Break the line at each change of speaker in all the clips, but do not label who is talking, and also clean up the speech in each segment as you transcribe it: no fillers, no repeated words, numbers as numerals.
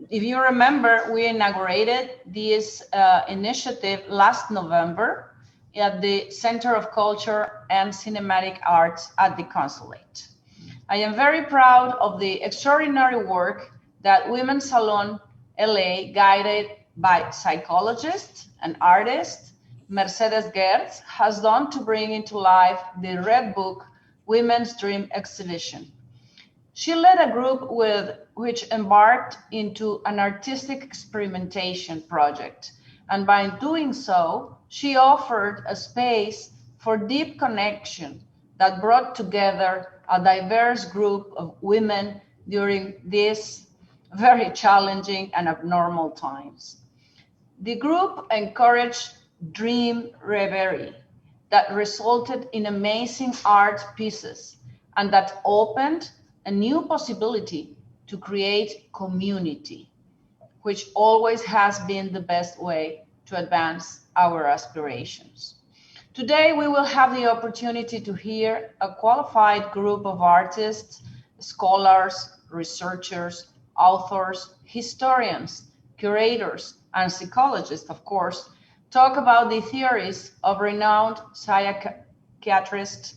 If you remember, we inaugurated this initiative last November at the Center of Culture and Cinematic Arts at the Consulate. I am very proud of the extraordinary work that Women's Salon LA, guided by psychologist and artist Mercedes Gertz, has done to bring into life the Red Book Women's Dream exhibition. She led a group which embarked into an artistic experimentation project, and by doing so, she offered a space for deep connection that brought together a diverse group of women during these very challenging and abnormal times. The group encouraged dream reverie that resulted in amazing art pieces and that opened a new possibility to create community, which always has been the best way to advance our aspirations. Today, we will have the opportunity to hear a qualified group of artists, scholars, researchers, authors, historians, curators, and psychologists, of course, talk about the theories of renowned psychiatrist,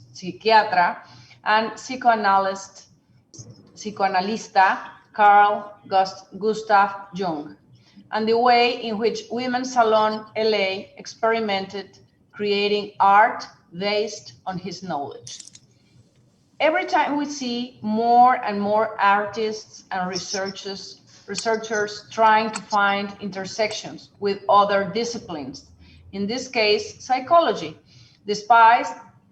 and psychoanalysta Carl Gustav Jung, and the way in which Women's Salon LA experimented creating art based on his knowledge. Every time we see more and more artists and researchers trying to find intersections with other disciplines, in this case, psychology, despite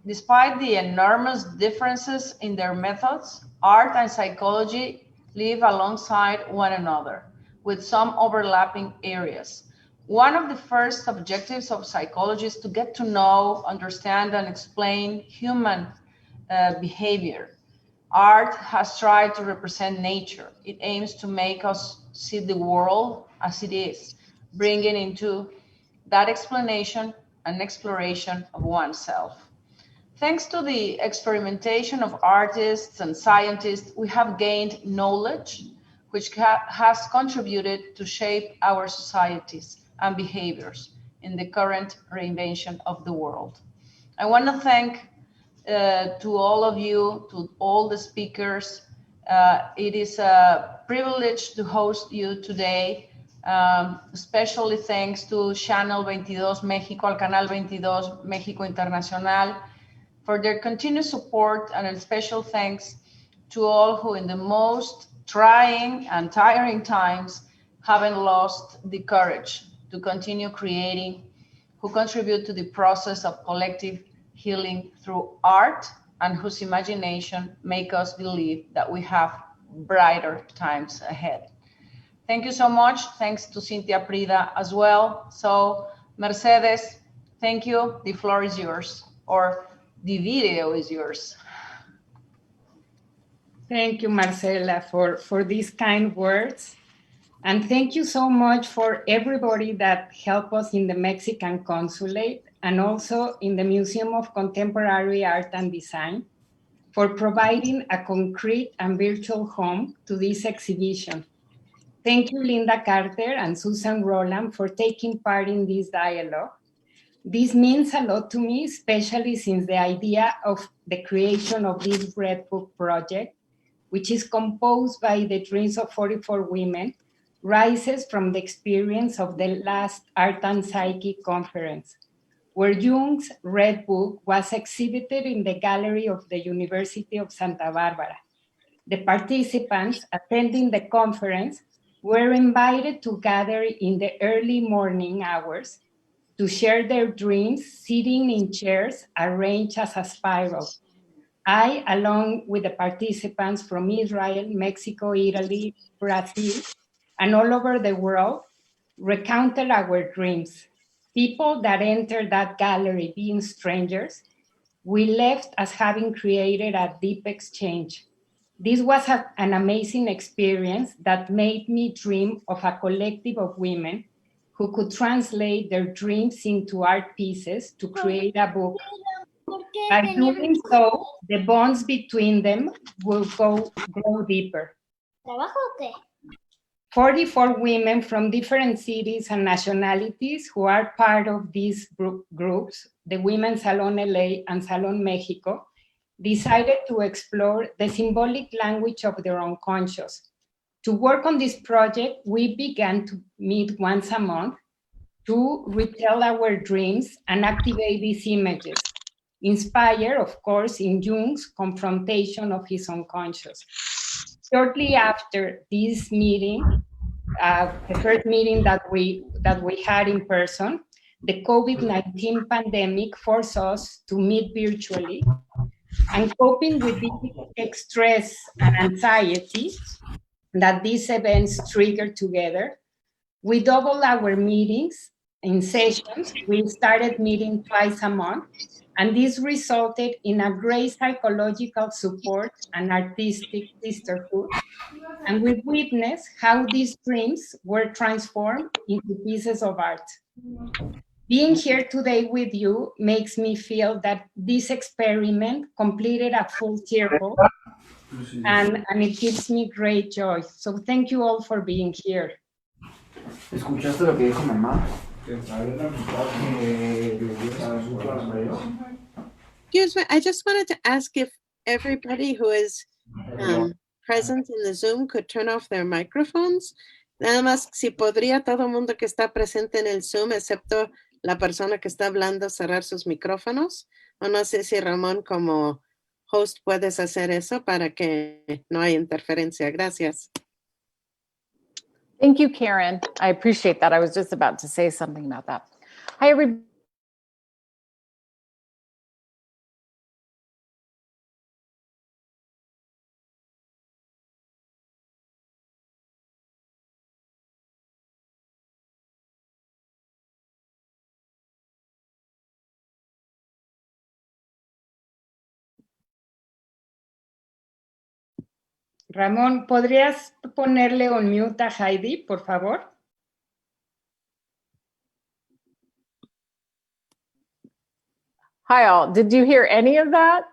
the enormous differences in their methods, art and psychology live alongside one another with some overlapping areas. One of the first objectives of psychology is to get to know, understand, and explain human behavior. Art has tried to represent nature. It aims to make us see the world as it is, bringing into that explanation an exploration of oneself. Thanks to the experimentation of artists and scientists, we have gained knowledge which has contributed to shape our societies and behaviors in the current reinvention of the world. I want to thank to all of you, to all the speakers. It is a privilege to host you today. Especially thanks to Channel 22 México, al Canal 22 México Internacional, for their continued support, and a special thanks to all who in the most trying and tiring times haven't lost the courage to continue creating, who contribute to the process of collective healing through art, and whose imagination make us believe that we have brighter times ahead. Thank you so much. Thanks to Cynthia Prida as well. So Mercedes, thank you. The floor is yours, or the video is yours.
Thank you, Marcela, for these kind words. And thank you so much for everybody that helped us in the Mexican Consulate and also in the Museum of Contemporary Art and Design for providing a concrete and virtual home to this exhibition. Thank you, Linda Carter and Susan Roland, for taking part in this dialogue. This means a lot to me, especially since the idea of the creation of this Red Book project, which is composed by the dreams of 44 women, rises from the experience of the last Art and Psyche conference, where Jung's Red Book was exhibited in the gallery of the University of Santa Barbara. The participants attending the conference were invited to gather in the early morning hours to share their dreams, sitting in chairs arranged as a spiral. I, along with the participants from Israel, Mexico, Italy, Brazil, and all over the world, recounted our dreams. People that entered that gallery being strangers, we left as having created a deep exchange. This was an amazing experience that made me dream of a collective of women who could translate their dreams into art pieces to create a book. By doing so, the bonds between them will grow deeper. 44 women from different cities and nationalities who are part of these groups, the Women Salon LA and Salon Mexico, decided to explore the symbolic language of their unconscious. To work on this project, we began to meet once a month to retell our dreams and activate these images, inspired, of course, in Jung's confrontation of his unconscious. Shortly after this meeting, the first meeting that we had in person, the COVID-19 pandemic forced us to meet virtually, and coping with the stress and anxiety that these events triggered together, we doubled our meetings in sessions. We started meeting twice a month, and this resulted in a great psychological support and artistic sisterhood. And we witnessed how these dreams were transformed into pieces of art. Being here today with you makes me feel that this experiment completed a full circle, and it gives me great joy. So thank you all for being here.
¿Escuchaste lo que dijo mamá?
Excuse me, I just wanted to ask if everybody who is present in the Zoom could turn off their microphones. Nada más, si podría todo el mundo que está presente en el Zoom, excepto la persona que está hablando, cerrar sus micrófonos. O no sé si Ramón, como host, puedes hacer eso para que no haya interferencia. Gracias.
Thank you, Karen. I appreciate that. I was just about to say something about that. Hi, everybody.
Ramón, ¿podrías ponerle on mute a Heidi, por favor?
Hi, all. Did you hear any of that?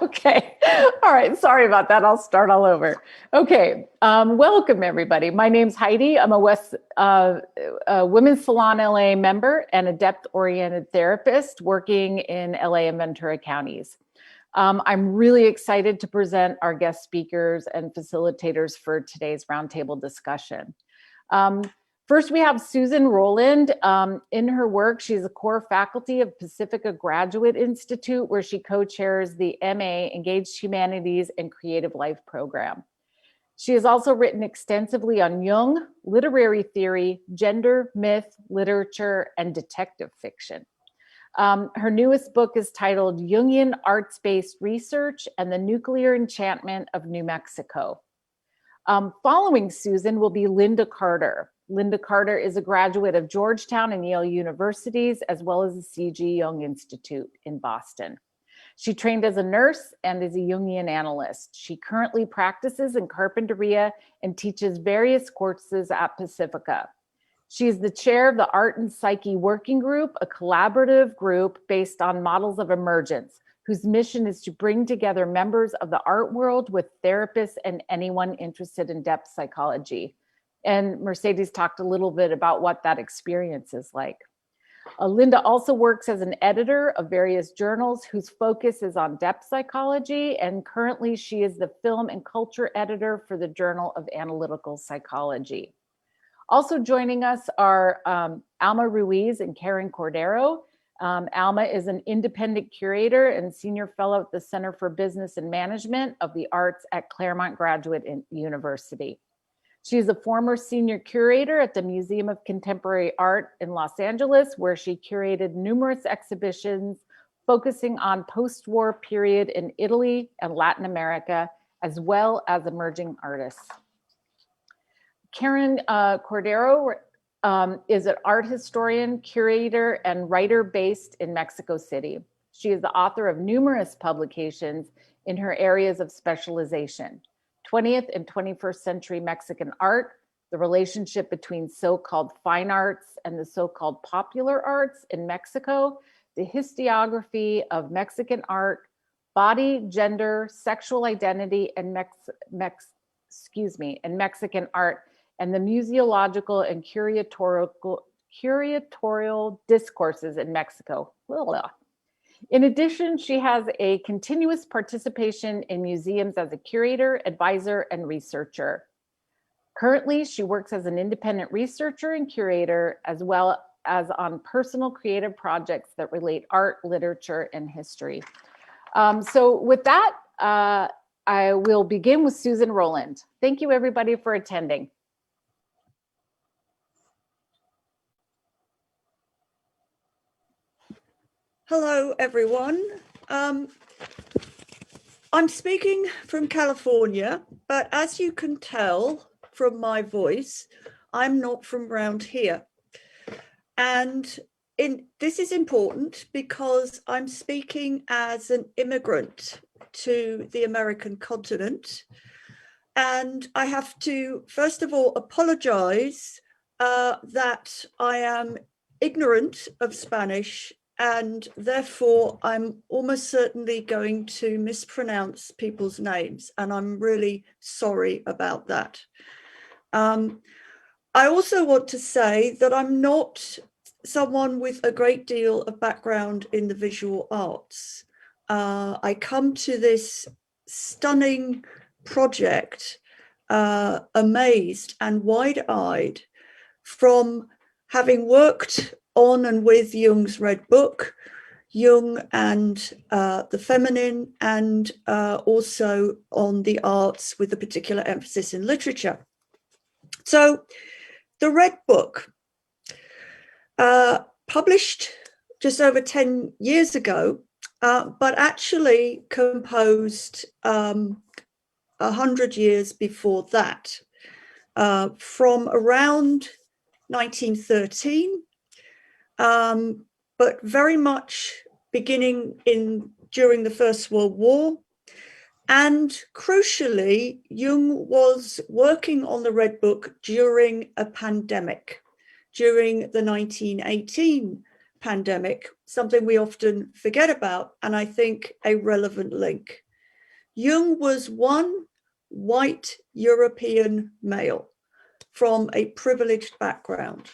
Okay. All right. Sorry about that. I'll start all over. Okay. Welcome, everybody. My name's Heidi. I'm a Women's Salon LA member and a depth-oriented therapist working in LA and Ventura counties. I'm really excited to present our guest speakers and facilitators for today's roundtable discussion. First, we have Susan Rowland. In her work, she's a core faculty of Pacifica Graduate Institute, where she co-chairs the MA Engaged Humanities and Creative Life program. She has also written extensively on Jung, literary theory, gender, myth, literature, and detective fiction. Her newest book is titled Jungian Arts-Based Research and the Nuclear Enchantment of New Mexico. Following Susan will be Linda Carter. Linda Carter is a graduate of Georgetown and Yale Universities, as well as the C.G. Jung Institute in Boston. She trained as a nurse and is a Jungian analyst. She currently practices in Carpinteria and teaches various courses at Pacifica. She is the chair of the Art and Psyche Working Group, a collaborative group based on models of emergence, whose mission is to bring together members of the art world with therapists and anyone interested in depth psychology. And Mercedes talked a little bit about what that experience is like. Linda also works as an editor of various journals whose focus is on depth psychology, and currently she is the film and culture editor for the Journal of Analytical Psychology. Also joining us are Alma Ruiz and Karen Cordero. Alma is an independent curator and senior fellow at the Center for Business and Management of the Arts at Claremont Graduate University. She is a former senior curator at the Museum of Contemporary Art in Los Angeles, where she curated numerous exhibitions focusing on post-war period in Italy and Latin America, as well as emerging artists. Karen Cordero is an art historian, curator, and writer based in Mexico City. She is the author of numerous publications in her areas of specialization: 20th and 21st century Mexican art, the relationship between so-called fine arts and the so-called popular arts in Mexico, the historiography of Mexican art, body, gender, sexual identity, and in Mexican art and the museological and curatorial discourses in Mexico. In addition, she has a continuous participation in museums as a curator, advisor, and researcher. Currently, she works as an independent researcher and curator, as well as on personal creative projects that relate art, literature, and history. So with that, I will begin with Susan Rowland. Thank you, everybody, for attending.
Hello, everyone. I'm speaking from California, but as you can tell from my voice, I'm not from around here. And this is important because I'm speaking as an immigrant to the American continent. And I have to, first of all, apologize that I am ignorant of Spanish, and therefore I'm almost certainly going to mispronounce people's names, and I'm really sorry about that. I also want to say that I'm not someone with a great deal of background in the visual arts. I come to this stunning project amazed and wide-eyed from having worked on and with Jung's Red Book, Jung and the feminine, and also on the arts with a particular emphasis in literature. So the Red Book, published just over 10 years ago, but actually composed 100 years before that, from around 1913, but very much beginning during the First World War. And crucially, Jung was working on the Red Book during a pandemic, during the 1918 pandemic, something we often forget about, and I think a relevant link. Jung was one white European male from a privileged background.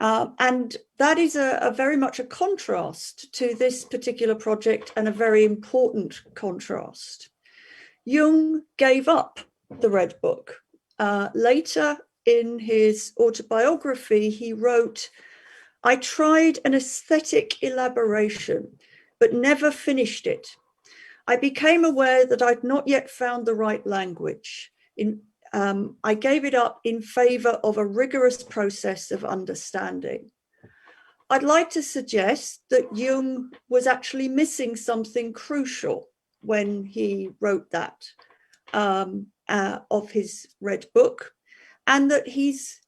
And that is very much a contrast to this particular project, and a very important contrast. Jung gave up the Red Book. Later in his autobiography, he wrote, "I tried an aesthetic elaboration, but never finished it. I became aware that I'd not yet found the right language. I gave it up in favor of a rigorous process of understanding." I'd like to suggest that Jung was actually missing something crucial when he wrote that of his Red Book, and that he's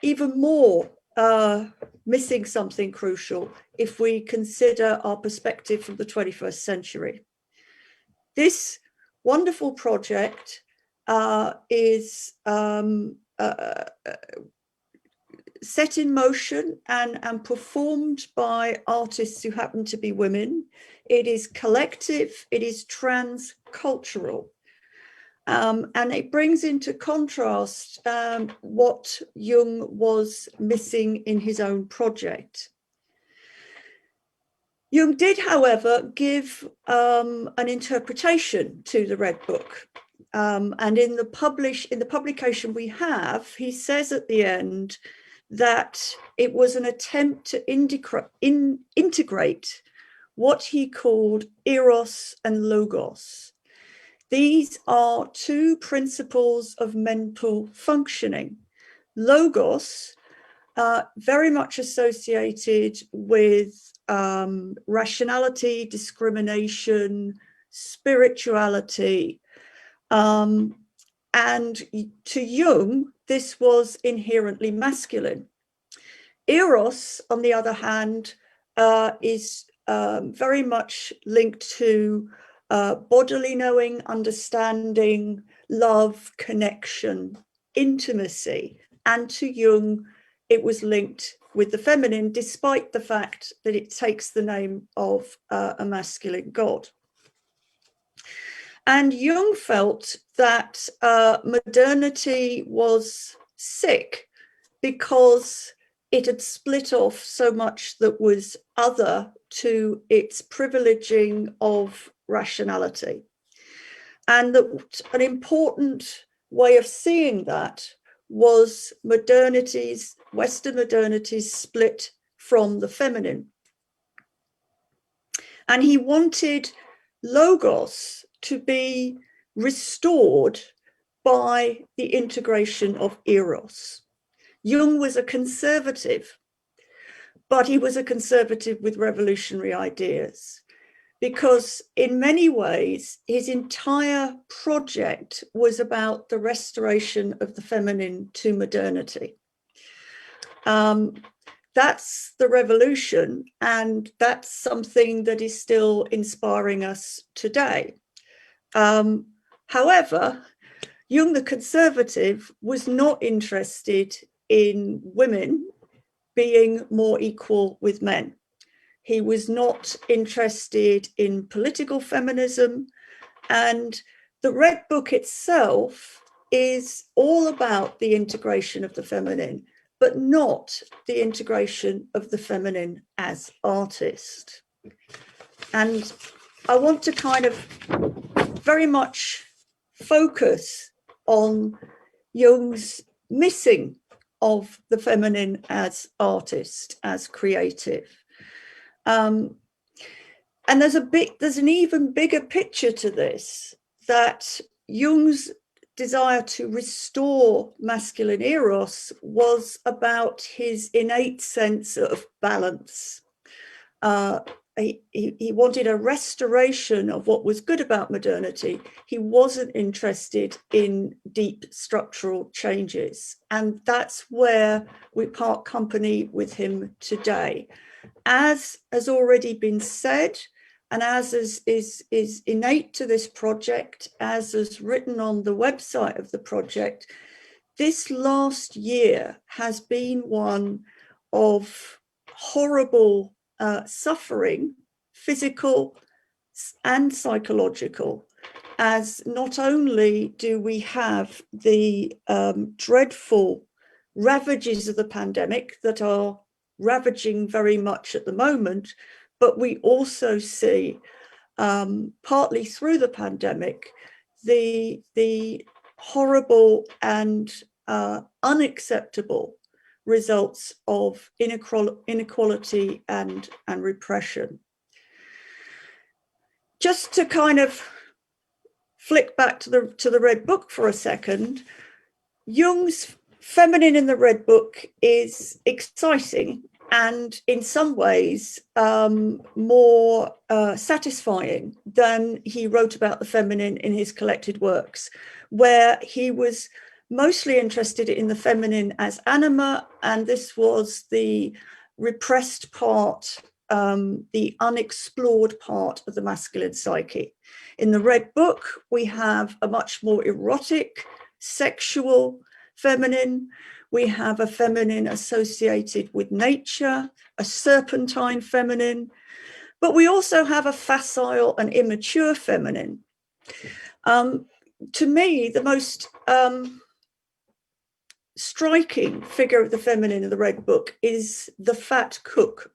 even more missing something crucial if we consider our perspective from the 21st century. This wonderful project is set in motion and performed by artists who happen to be women. It is collective, it is transcultural, and it brings into contrast what Jung was missing in his own project. Jung did, however, give an interpretation to the Red Book. And in the publication we have, he says at the end that it was an attempt to integrate what he called eros and logos. These are two principles of mental functioning. Logos, very much associated with rationality, discrimination, spirituality. And to Jung, this was inherently masculine. Eros, on the other hand, is very much linked to bodily knowing, understanding, love, connection, intimacy. And to Jung, it was linked with the feminine, despite the fact that it takes the name of a masculine god. And Jung felt that modernity was sick because it had split off so much that was other to its privileging of rationality. And that an important way of seeing that was modernity's, Western modernity's split from the feminine. And he wanted logos to be restored by the integration of eros. Jung was a conservative, but he was a conservative with revolutionary ideas, because in many ways, his entire project was about the restoration of the feminine to modernity. That's the revolution, and that's something that is still inspiring us today. However, Jung the conservative was not interested in women being more equal with men. He was not interested in political feminism, and the Red Book itself is all about the integration of the feminine, but not the integration of the feminine as artist. And I want to kind of very much focus on Jung's missing of the feminine as artist, as creative. And there's an even bigger picture to this, that Jung's desire to restore masculine eros was about his innate sense of balance. He wanted a restoration of what was good about modernity. He wasn't interested in deep structural changes. And that's where we part company with him today. As has already been said, and as is innate to this project, as is written on the website of the project, this last year has been one of horrible suffering, physical and psychological, as not only do we have the dreadful ravages of the pandemic that are ravaging very much at the moment, but we also see, partly through the pandemic, the horrible and unacceptable results of inequality and repression. Just to kind of flick back to the Red Book for a second, Jung's feminine in the Red Book is exciting and in some ways more satisfying than he wrote about the feminine in his collected works, where he was mostly interested in the feminine as anima, and this was the repressed part, the unexplored part of the masculine psyche. In the Red Book, we have a much more erotic, sexual feminine. We have a feminine associated with nature, a serpentine feminine, but we also have a facile and immature feminine. To me, the most striking figure of the feminine in the Red Book is the fat cook,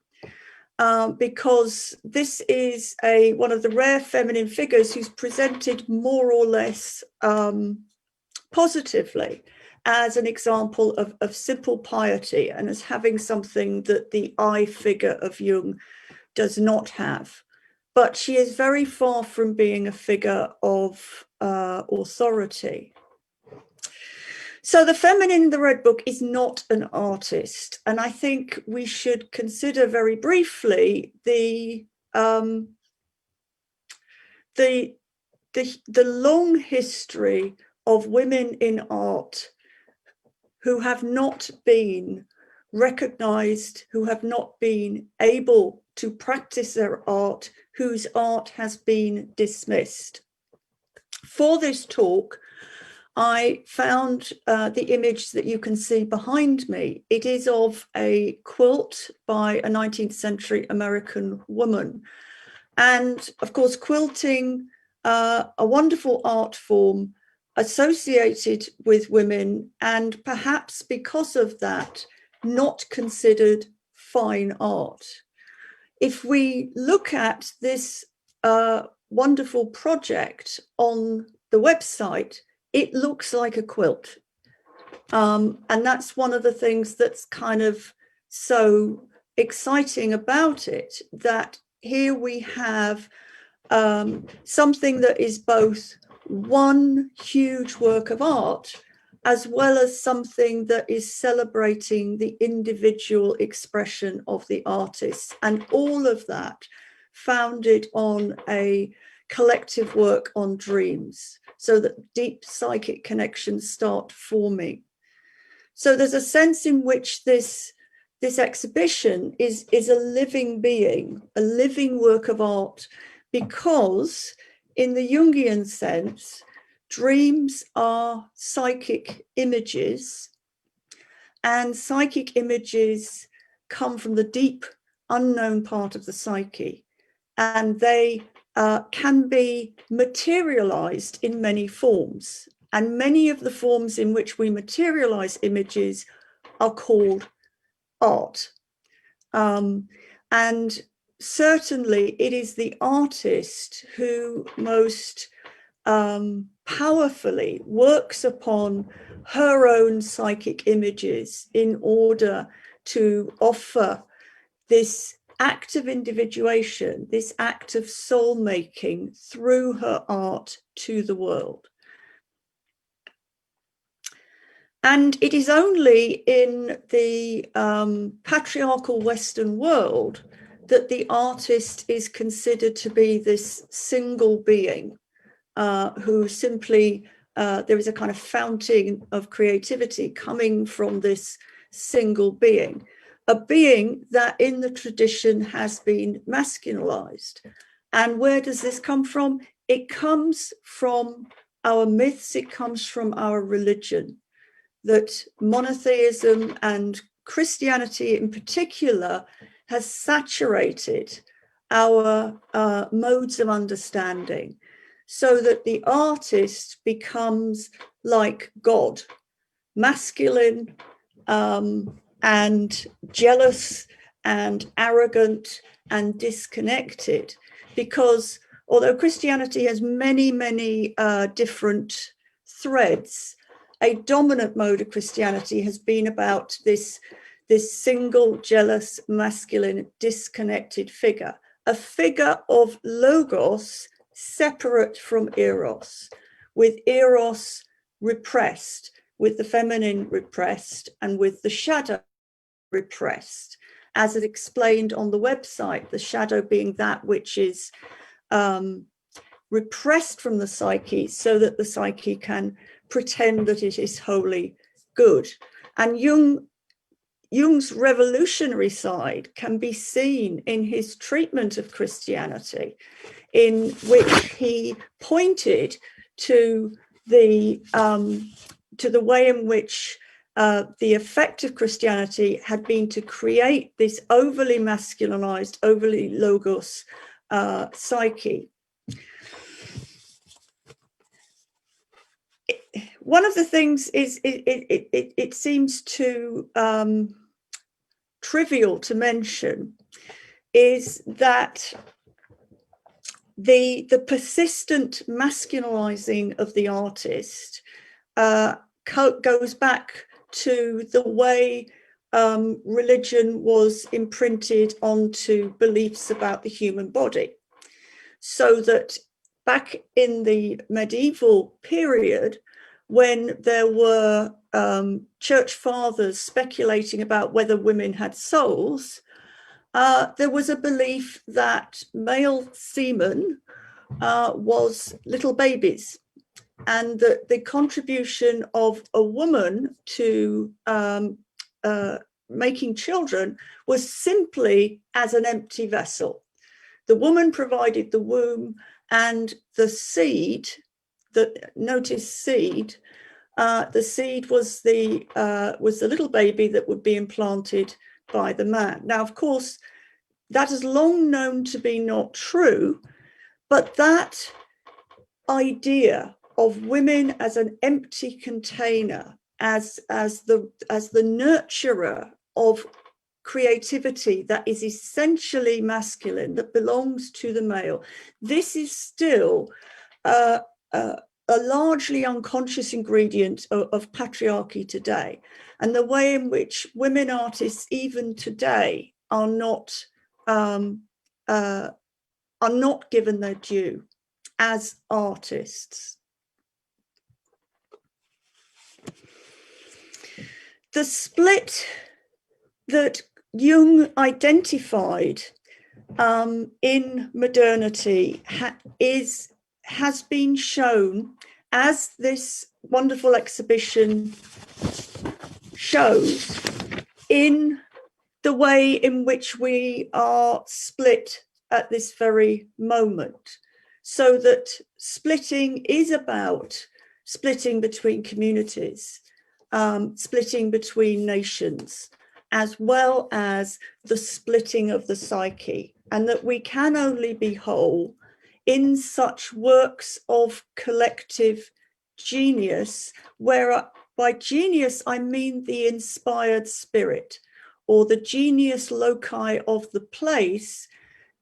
because this is one of the rare feminine figures who's presented more or less positively as an example of simple piety and as having something that the I figure of Jung does not have. But she is very far from being a figure of authority. So the feminine in the Red Book is not an artist. And I think we should consider very briefly the long history of women in art who have not been recognized, who have not been able to practice their art, whose art has been dismissed. For this talk, I found the image that you can see behind me. It is of a quilt by a 19th century American woman. And of course, quilting a wonderful art form associated with women, and perhaps because of that, not considered fine art. If we look at this wonderful project on the website, it looks like a quilt. And that's one of the things that's kind of so exciting about it, that here we have something that is both one huge work of art, as well as something that is celebrating the individual expression of the artist, and all of that founded on a collective work on dreams, so that deep psychic connections start forming. So there's a sense in which this exhibition is a living being, a living work of art, because in the Jungian sense, dreams are psychic images, and psychic images come from the deep unknown part of the psyche, and they can be materialized in many forms. And many of the forms in which we materialize images are called art. And certainly it is the artist who most powerfully works upon her own psychic images in order to offer this act of individuation, this act of soul making through her art to the world. And it is only in the patriarchal Western world that the artist is considered to be this single being who simply, there is a kind of fountain of creativity coming from this single being, a being that in the tradition has been masculinized. And where does this come from? It comes from our myths, it comes from our religion, that monotheism and Christianity in particular has saturated our modes of understanding, so that the artist becomes like God, masculine and jealous and arrogant and disconnected. Because although Christianity has many, many different threads, a dominant mode of Christianity has been about this single, jealous, masculine, disconnected figure, a figure of logos separate from eros, with eros repressed, with the feminine repressed, and with the shadow repressed, as it explained on the website, the shadow being that which is repressed from the psyche, so that the psyche can pretend that it is wholly good. And Jung's revolutionary side can be seen in his treatment of Christianity, in which he pointed to the way in which the effect of Christianity had been to create this overly masculinized, overly logos psyche. One of the things is it seems too trivial to mention is that the persistent masculinizing of the artist goes back to the way religion was imprinted onto beliefs about the human body. So that back in the medieval period, when there were church fathers speculating about whether women had souls, there was a belief that male semen was little babies, and that the contribution of a woman to making children was simply as an empty vessel. The woman provided the womb, and the seed, notice seed, the seed was the little baby that would be implanted by the man. Now, of course, that is long known to be not true, but that idea of women as an empty container, as the nurturer of creativity that is essentially masculine, that belongs to the male, this is still a largely unconscious ingredient of patriarchy today, and the way in which women artists even today are not given their due as artists. The split that Jung identified in modernity has been shown, as this wonderful exhibition shows, in the way in which we are split at this very moment. So that splitting is about splitting between communities, splitting between nations, as well as the splitting of the psyche, and that we can only be whole in such works of collective genius, where by genius I mean the inspired spirit, or the genius loci of the place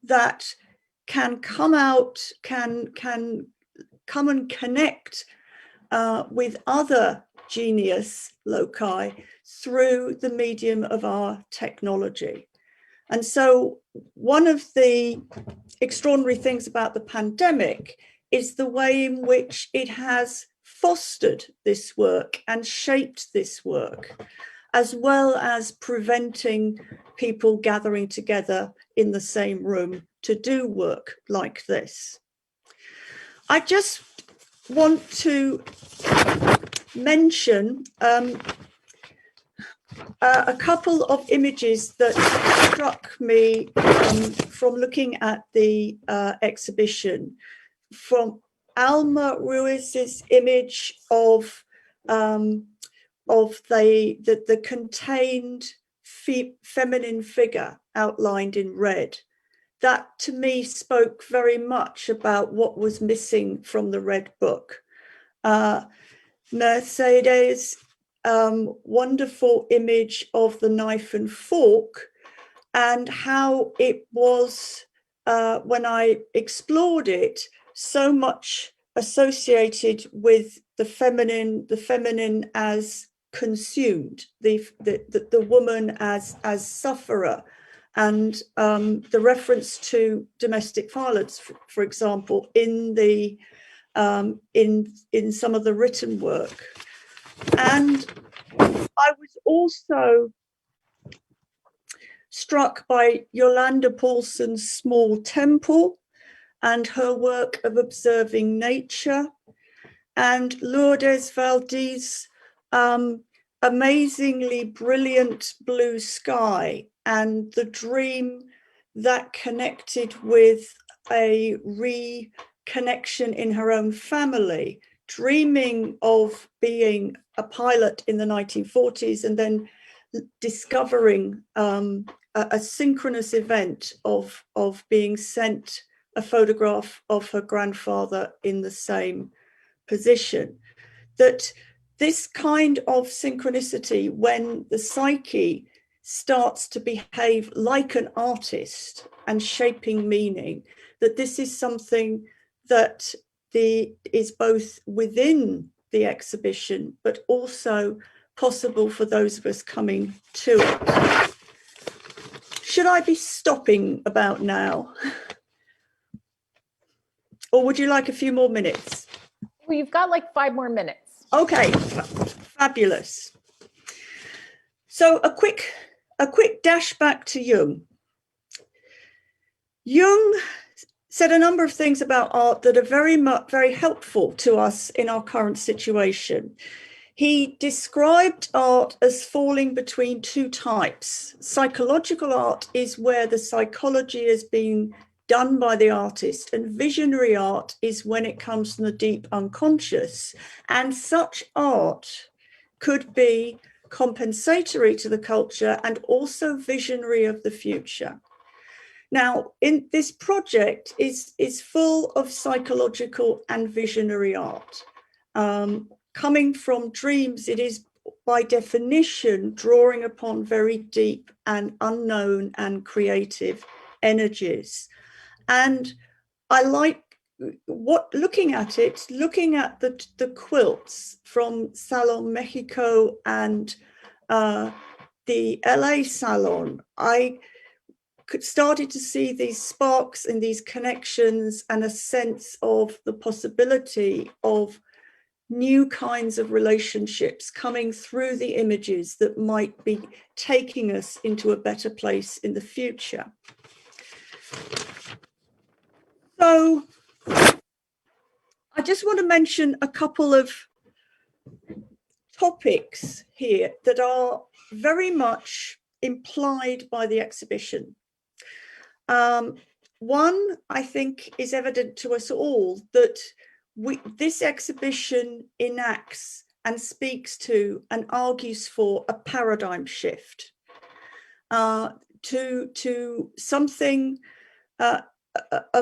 that can come out, can come and connect with other genius loci through the medium of our technology. And so one of the extraordinary things about the pandemic is the way in which it has fostered this work and shaped this work, as well as preventing people gathering together in the same room to do work like this. I just want to mention a couple of images that struck me from looking at the exhibition. From Alma Ruiz's image of the contained feminine figure outlined in red. That to me spoke very much about what was missing from the Red Book. Mercedes' wonderful image of the knife and fork, and how it was, when I explored it, so much associated with the feminine as consumed, the woman as sufferer, and the reference to domestic violence, for example, in the in some of the written work. And I was also struck by Yolanda Paulson's Small Temple and her work of observing nature, and Lourdes Valdez's amazingly brilliant blue sky, and the dream that connected with a reconnection in her own family, dreaming of being a pilot in the 1940s and then discovering a synchronous event of being sent a photograph of her grandfather in the same position. That this kind of synchronicity, when the psyche starts to behave like an artist and shaping meaning, that this is something that is both within the exhibition, but also possible for those of us coming to it. Should I be stopping about now? Or would you like a few more minutes?
Well, you've got like 5 more minutes.
Okay, fabulous. So a quick dash back to Jung. Jung said a number of things about art that are very helpful to us in our current situation. He described art as falling between 2 types. Psychological art is where the psychology is being done by the artist, and visionary art is when it comes from the deep unconscious. And such art could be compensatory to the culture and also visionary of the future. Now, in this project is full of psychological and visionary art. Coming from dreams, it is by definition drawing upon very deep and unknown and creative energies. And I like looking at the quilts from Salon, Mexico, and the LA Salon. I started to see these sparks and these connections and a sense of the possibility of new kinds of relationships coming through the images that might be taking us into a better place in the future. So I just want to mention a couple of topics here that are very much implied by the exhibition. One, I think, is evident to us all that this exhibition enacts and speaks to and argues for a paradigm shift to something, a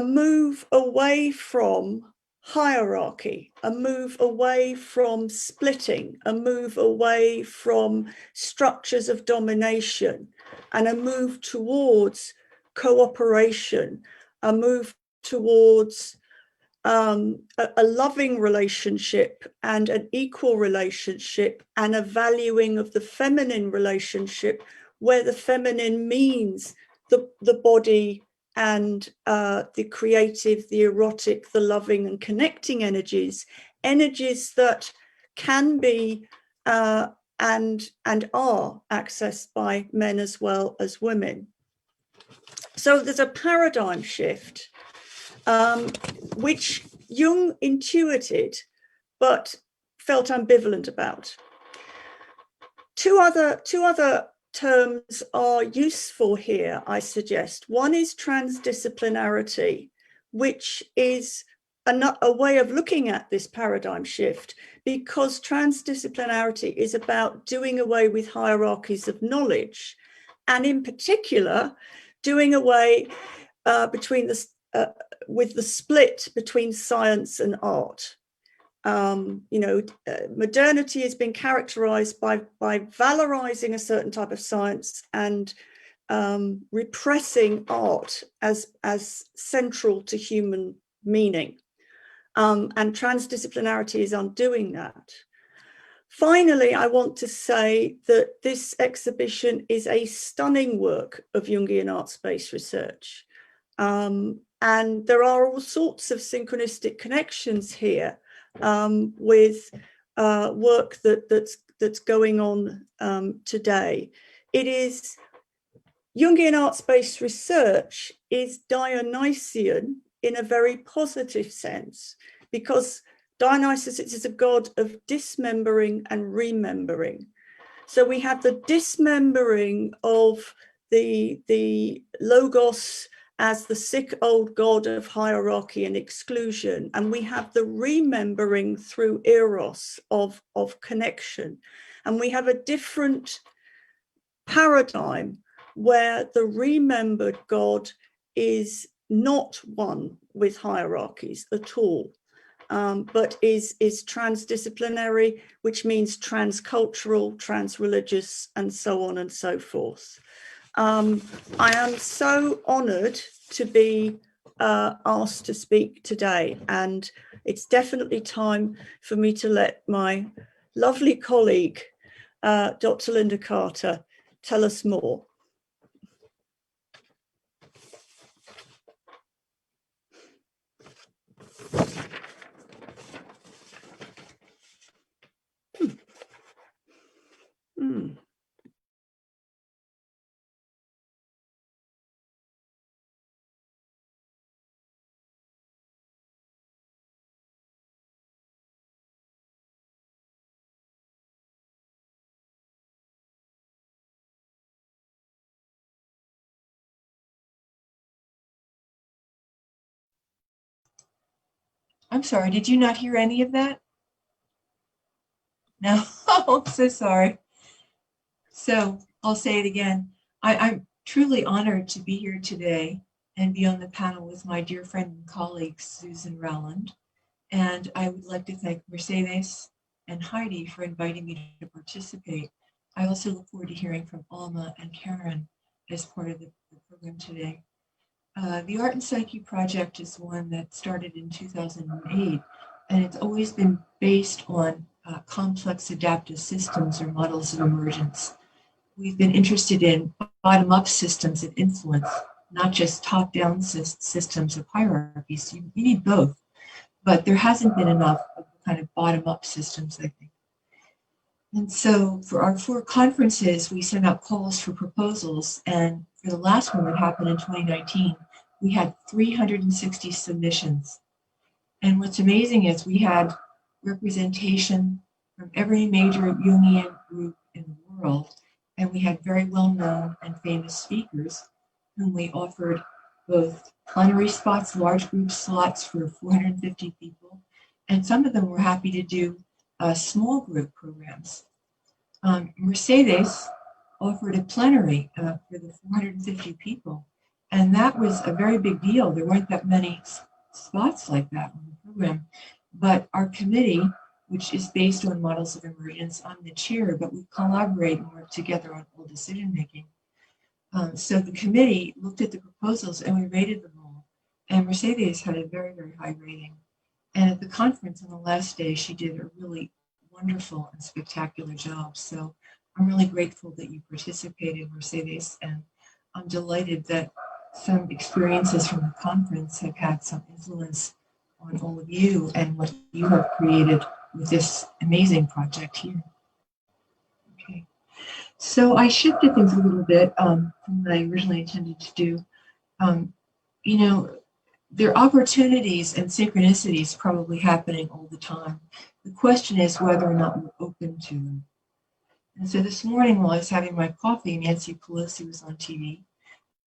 move away from hierarchy, a move away from splitting, a move away from structures of domination, and a move towards cooperation, a move towards a loving relationship and an equal relationship, and a valuing of the feminine relationship, where the feminine means the body and the creative, the erotic, the loving and connecting energies that can be and are accessed by men as well as women. So there's a paradigm shift, which Jung intuited, but felt ambivalent about. Two other terms are useful here, I suggest. One is transdisciplinarity, which is a way of looking at this paradigm shift, because transdisciplinarity is about doing away with hierarchies of knowledge, and in particular, doing away with the split between science and art. Modernity has been characterized by valorizing a certain type of science and repressing art as central to human meaning. And transdisciplinarity is undoing that. Finally, I want to say that this exhibition is a stunning work of Jungian art-space research. And there are all sorts of synchronistic connections here with work that's going on today. It is Jungian art-space research is Dionysian in a very positive sense, because Dionysus is a god of dismembering and remembering. So we have the dismembering of the logos as the sick old god of hierarchy and exclusion, and we have the remembering through eros of connection. And we have a different paradigm where the remembered god is not one with hierarchies at all, but is transdisciplinary, which means transcultural, transreligious, and so on and so forth. I am so honored to be asked to speak today, and it's definitely time for me to let my lovely colleague, Dr. Linda Carter, tell us more.
I'm sorry, did you not hear any of that? No, oh, I'm so sorry. So I'll say it again. I'm truly honored to be here today and be on the panel with my dear friend and colleague, Susan Rowland. And I would like to thank Mercedes and Heidi for inviting me to participate. I also look forward to hearing from Alma and Karen as part of the program today. The Art and Psyche project is one that started in 2008, and it's always been based on complex adaptive systems or models of emergence. We've been interested in bottom-up systems of influence, not just top-down systems of hierarchies. You need both, but there hasn't been enough of the kind of bottom-up systems, I think. And so for our 4 conferences, we sent out calls for proposals, and for the last one that happened in 2019, we had 360 submissions. And what's amazing is we had representation from every major Jungian group in the world, and we had very well-known and famous speakers whom we offered both plenary spots, large group slots for 450 people, and some of them were happy to do small group programs. Mercedes offered a plenary for the 450 people, and that was a very big deal. There weren't that many spots like that on the program, but our committee, which is based on models of emergence, I'm the chair, but we collaborate and work together on all decision making. So the committee looked at the proposals and we rated them all, and Mercedes had a very, very high rating. And at the conference on the last day, she did a really wonderful and spectacular job. So I'm really grateful that you participated, Mercedes, and I'm delighted that some experiences from the conference have had some influence on all of you and what you have created with this amazing project here. Okay, so I shifted things a little bit from what I originally intended to do. You know, there are opportunities and synchronicities probably happening all the time. The question is whether or not we're open to them. And so this morning while I was having my coffee, Nancy Pelosi was on TV,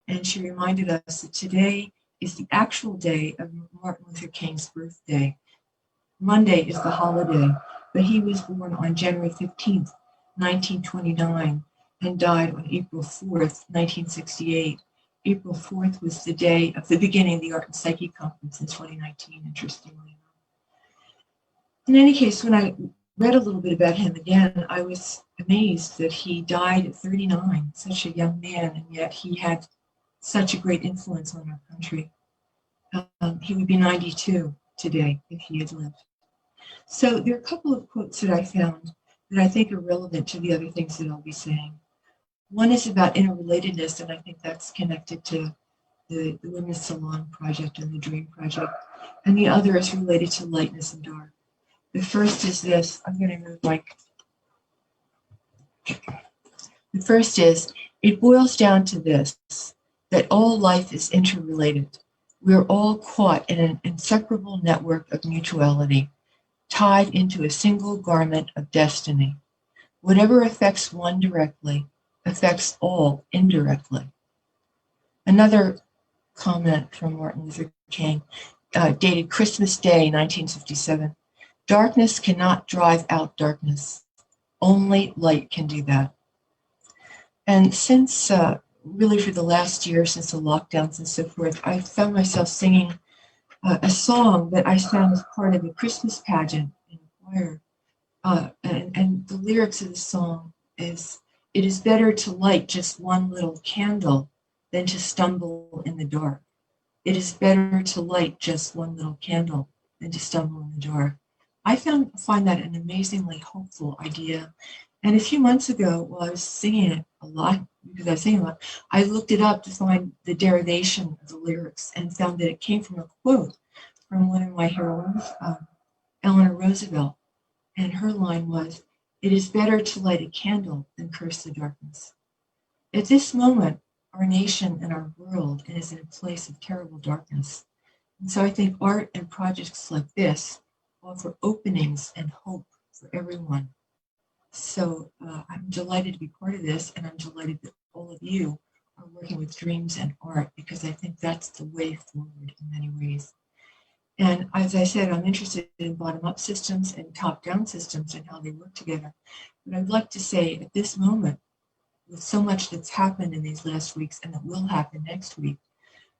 and she reminded us that today is the actual day of Martin Luther King's birthday. Monday is the holiday, but he was born on January 15th, 1929, and died on April 4th, 1968. April 4th was the day of the beginning of the Art and Psyche Conference in 2019, interestingly enough. In any case, when I read a little bit about him again, I was amazed that he died at 39, such a young man, and yet he had such a great influence on our country. He would be 92 today if he had lived. So there are a couple of quotes that I found that I think are relevant to the other things that I'll be saying. One is about interrelatedness, and I think that's connected to the Women's Salon project and the Dream project. And the other is related to lightness and dark. The first is this. I'm going to move The first is, it boils down to this, that all life is interrelated. We are all caught in an inseparable network of mutuality, tied into a single garment of destiny. Whatever affects one directly affects all indirectly. Another comment from Martin Luther King, dated Christmas Day, 1957. Darkness cannot drive out darkness. Only light can do that. And since, really for the last year, since the lockdowns and so forth, I found myself singing a song that I sang as part of a Christmas pageant in a choir. And the lyrics of the song is, it is better to light just one little candle than to stumble in the dark. It is better to light just one little candle than to stumble in the dark. I find that an amazingly hopeful idea. And a few months ago, while I was singing it a lot, because I sing a lot, I looked it up to find the derivation of the lyrics and found that it came from a quote from one of my heroines, Eleanor Roosevelt. And her line was, "It is better to light a candle than curse the darkness." At this moment, our nation and our world is in a place of terrible darkness. And so I think art and projects like this offer openings and hope for everyone. So I'm delighted to be part of this, and I'm delighted that all of you are working with dreams and art, because I think that's the way forward in many ways. And as I said, I'm interested in bottom-up systems and top-down systems and how they work together. But I'd like to say at this moment, with so much that's happened in these last weeks and that will happen next week,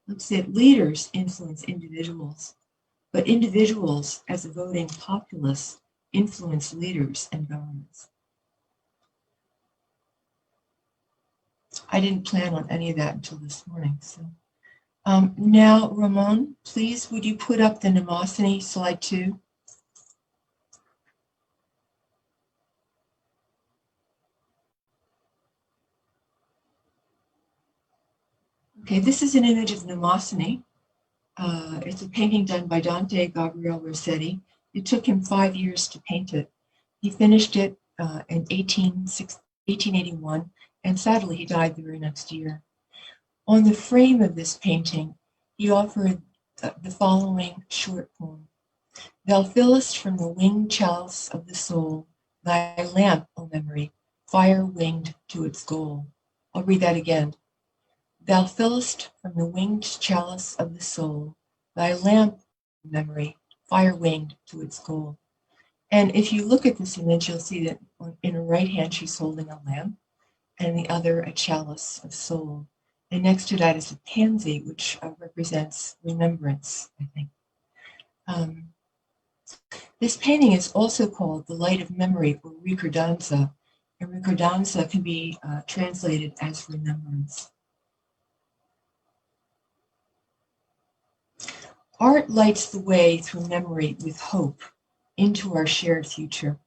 looks at leaders influence individuals, but individuals as a voting populace influence leaders and governments. I didn't plan on any of that until this morning. So now, Ramon, please, would you put up the mnemosiny slide 2? Okay, this is an image of mnemosiny. It's a painting done by Dante Gabriel Rossetti. It took him 5 years to paint it. He finished it in 1881, and sadly he died the very next year. On the frame of this painting, he offered the following short poem. Thou fillest from the winged chalice of the soul thy lamp, O memory, fire-winged to its goal. I'll read that again. Thou fillest from the winged chalice of the soul thy lamp, memory, fire-winged to its goal. And if you look at this image, you'll see that in her right hand she's holding a lamp, and the other a chalice of soul. And next to that is a pansy, which represents remembrance, I think. This painting is also called The Light of Memory, or ricordanza, and ricordanza can be translated as remembrance. Art lights the way through memory with hope into our shared future.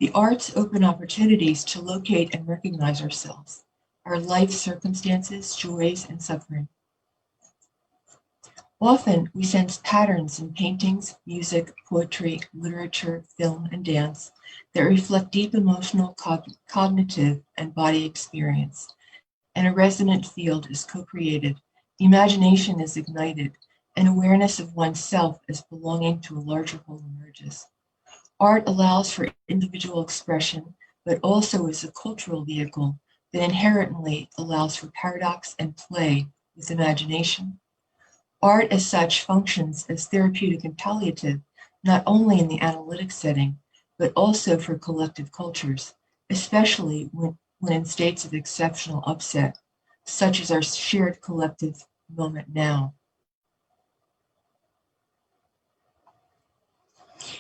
The arts open opportunities to locate and recognize ourselves, our life circumstances, joys, and suffering. Often, we sense patterns in paintings, music, poetry, literature, film, and dance that reflect deep emotional, cognitive, and body experience. And a resonant field is co-created, imagination is ignited, and awareness of oneself as belonging to a larger whole emerges. Art allows for individual expression, but also is a cultural vehicle that inherently allows for paradox and play with imagination. Art as such functions as therapeutic and palliative, not only in the analytic setting, but also for collective cultures, especially when in states of exceptional upset, such as our shared collective moment now.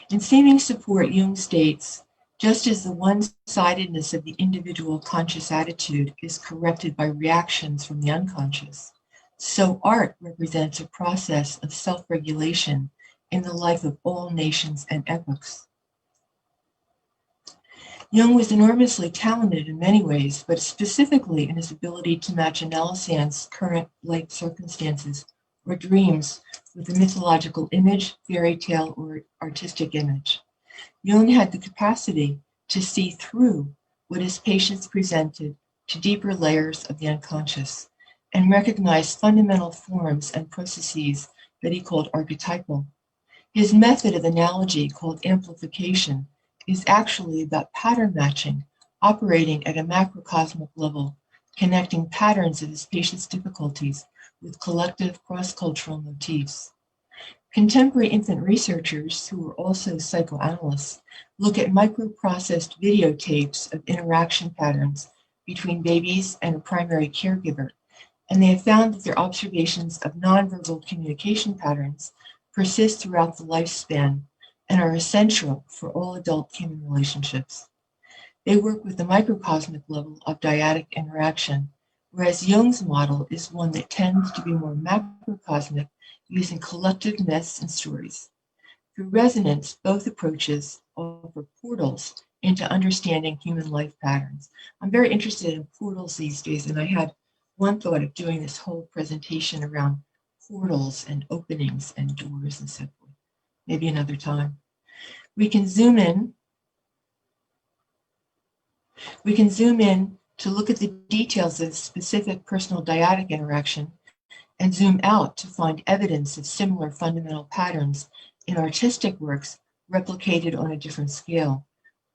In seeming support, Jung states, just as the one-sidedness of the individual conscious attitude is corrected by reactions from the unconscious, so art represents a process of self-regulation in the life of all nations and epochs. Jung was enormously talented in many ways, but specifically in his ability to match Analysand's current life circumstances or dreams with a mythological image, fairy tale, or artistic image. Jung had the capacity to see through what his patients presented to deeper layers of the unconscious and recognize fundamental forms and processes that he called archetypal. His method of analogy, called amplification, is actually about pattern matching, operating at a macrocosmic level, connecting patterns of his patients' difficulties with collective cross-cultural motifs. Contemporary infant researchers, who are also psychoanalysts, look at microprocessed videotapes of interaction patterns between babies and a primary caregiver, and they have found that their observations of nonverbal communication patterns persist throughout the lifespan and are essential for all adult human relationships. They work with the microcosmic level of dyadic interaction, whereas Jung's model is one that tends to be more macrocosmic, using collective myths and stories. Through resonance, both approaches offer portals into understanding human life patterns. I'm very interested in portals these days, and I had one thought of doing this whole presentation around portals and openings and doors and so forth. Maybe another time. We can zoom in. We can zoom in to look at the details of specific personal dyadic interaction and zoom out to find evidence of similar fundamental patterns in artistic works replicated on a different scale.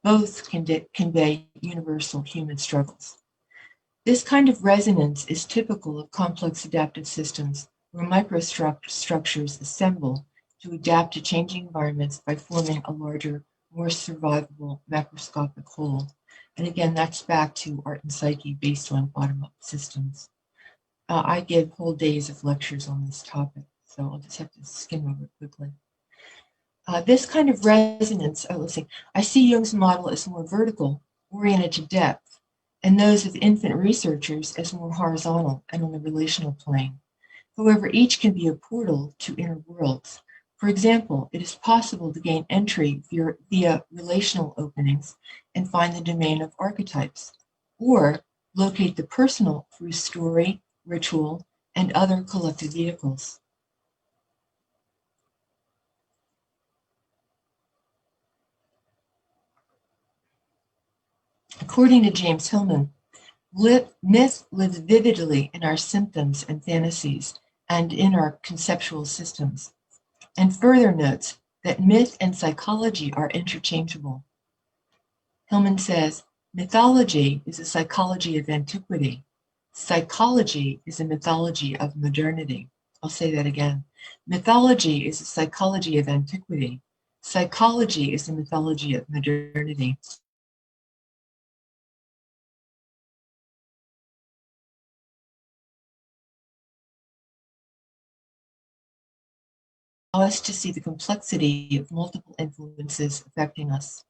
Both can convey universal human struggles. This kind of resonance is typical of complex adaptive systems where microstructures assemble to adapt to changing environments by forming a larger, more survivable macroscopic whole. And again, that's back to art and psyche based on bottom-up systems. I give whole days of lectures on this topic, so I'll just have to skim over it quickly. This kind of resonance, let's see, I see Jung's model as more vertical, oriented to depth, and those of infant researchers as more horizontal and on the relational plane. However, each can be a portal to inner worlds. For example, it is possible to gain entry via relational openings and find the domain of archetypes, or locate the personal through story, ritual, and other collective vehicles. According to James Hillman, myth lives vividly in our symptoms and fantasies and in our conceptual systems, and further notes that myth and psychology are interchangeable. Hillman says, mythology is a psychology of antiquity. Psychology is a mythology of modernity. I'll say that again. Mythology is a psychology of antiquity. Psychology is a mythology of modernity. Allow us to see the complexity of multiple influences affecting us.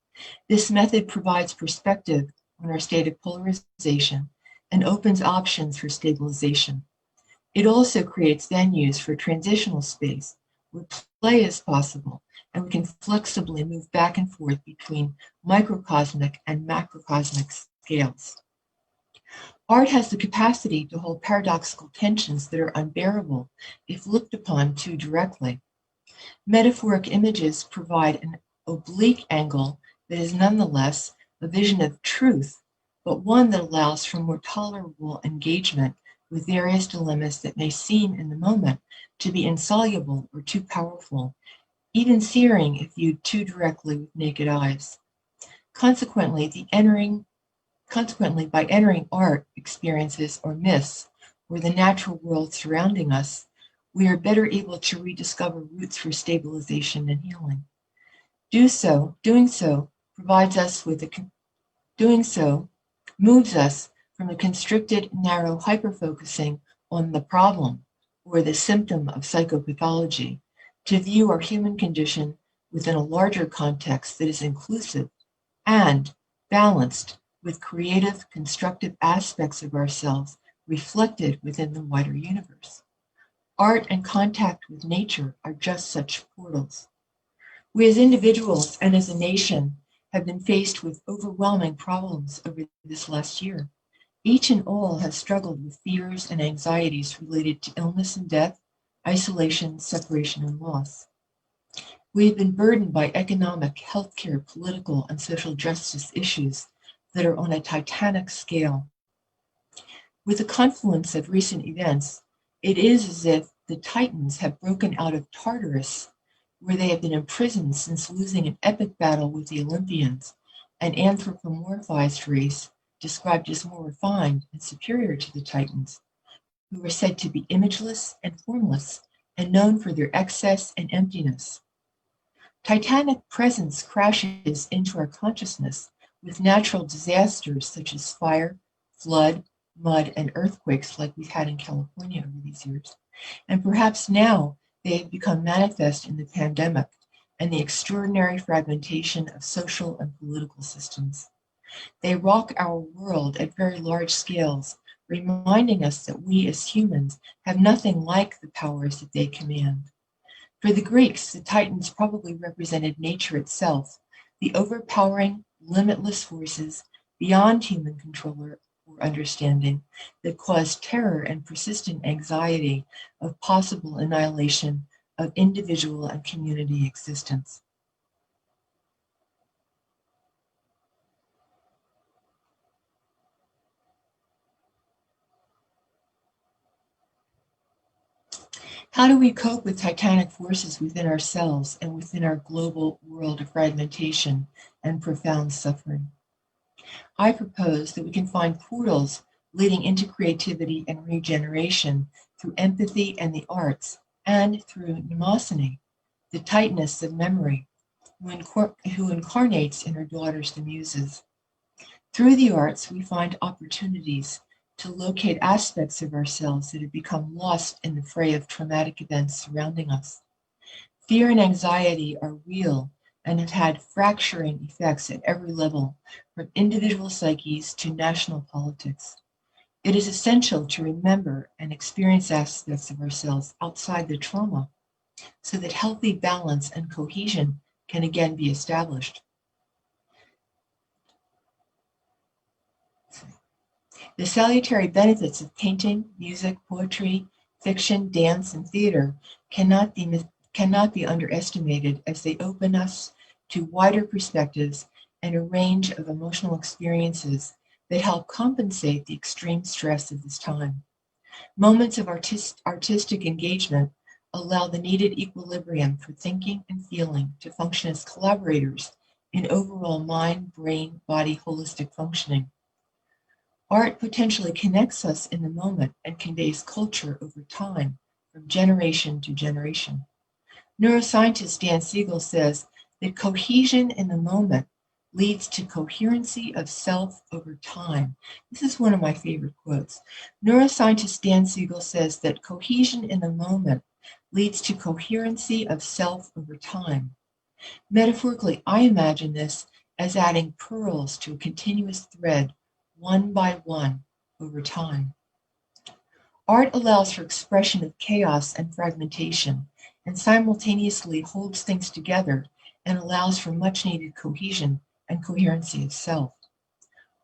This method provides perspective on our state of polarization and opens options for stabilization. It also creates venues for transitional space where play is possible and we can flexibly move back and forth between microcosmic and macrocosmic scales. Art has the capacity to hold paradoxical tensions that are unbearable if looked upon too directly. Metaphoric images provide an oblique angle that is nonetheless a vision of truth, but one that allows for more tolerable engagement with various dilemmas that may seem in the moment to be insoluble or too powerful, even searing if viewed too directly with naked eyes. Consequently, by entering art experiences or myths or the natural world surrounding us, we are better able to rediscover roots for stabilization and healing. Doing so moves us from a constricted, narrow hyperfocusing on the problem or the symptom of psychopathology to view our human condition within a larger context that is inclusive and balanced with creative, constructive aspects of ourselves reflected within the wider universe. Art and contact with nature are just such portals. We as individuals and as a nation have been faced with overwhelming problems over this last year. Each and all have struggled with fears and anxieties related to illness and death, isolation, separation, and loss. We have been burdened by economic, healthcare, political, and social justice issues that are on a titanic scale. With the confluence of recent events, it is as if the Titans have broken out of Tartarus, where they have been imprisoned since losing an epic battle with the Olympians, an anthropomorphized race described as more refined and superior to the Titans, who were said to be imageless and formless and known for their excess and emptiness. Titanic presence crashes into our consciousness with natural disasters such as fire, flood, mud, and earthquakes like we've had in California over these years. And perhaps now they have become manifest in the pandemic and the extraordinary fragmentation of social and political systems. They rock our world at very large scales, reminding us that we as humans have nothing like the powers that they command. For the Greeks, the Titans probably represented nature itself, the overpowering, limitless forces beyond human control or understanding that cause terror and persistent anxiety of possible annihilation of individual and community existence. How do we cope with titanic forces within ourselves and within our global world of fragmentation and profound suffering? I propose that we can find portals leading into creativity and regeneration through empathy and the arts, and through mnemosiny, the tightness of memory, who incarnates in her daughters, the muses. Through the arts, we find opportunities to locate aspects of ourselves that have become lost in the fray of traumatic events surrounding us. Fear and anxiety are real and have had fracturing effects at every level, from individual psyches to national politics. It is essential to remember and experience aspects of ourselves outside the trauma so that healthy balance and cohesion can again be established. The salutary benefits of painting, music, poetry, fiction, dance, and theater cannot be underestimated, as they open us to wider perspectives and a range of emotional experiences that help compensate the extreme stress of this time. Moments of artistic engagement allow the needed equilibrium for thinking and feeling to function as collaborators in overall mind, brain, body holistic functioning. Art potentially connects us in the moment and conveys culture over time, from generation to generation. Neuroscientist Dan Siegel says that cohesion in the moment leads to coherency of self over time. This is one of my favorite quotes. Neuroscientist Dan Siegel says that cohesion in the moment leads to coherency of self over time. Metaphorically, I imagine this as adding pearls to a continuous thread, one by one, over time. Art allows for expression of chaos and fragmentation, and simultaneously holds things together and allows for much needed cohesion and coherency of self.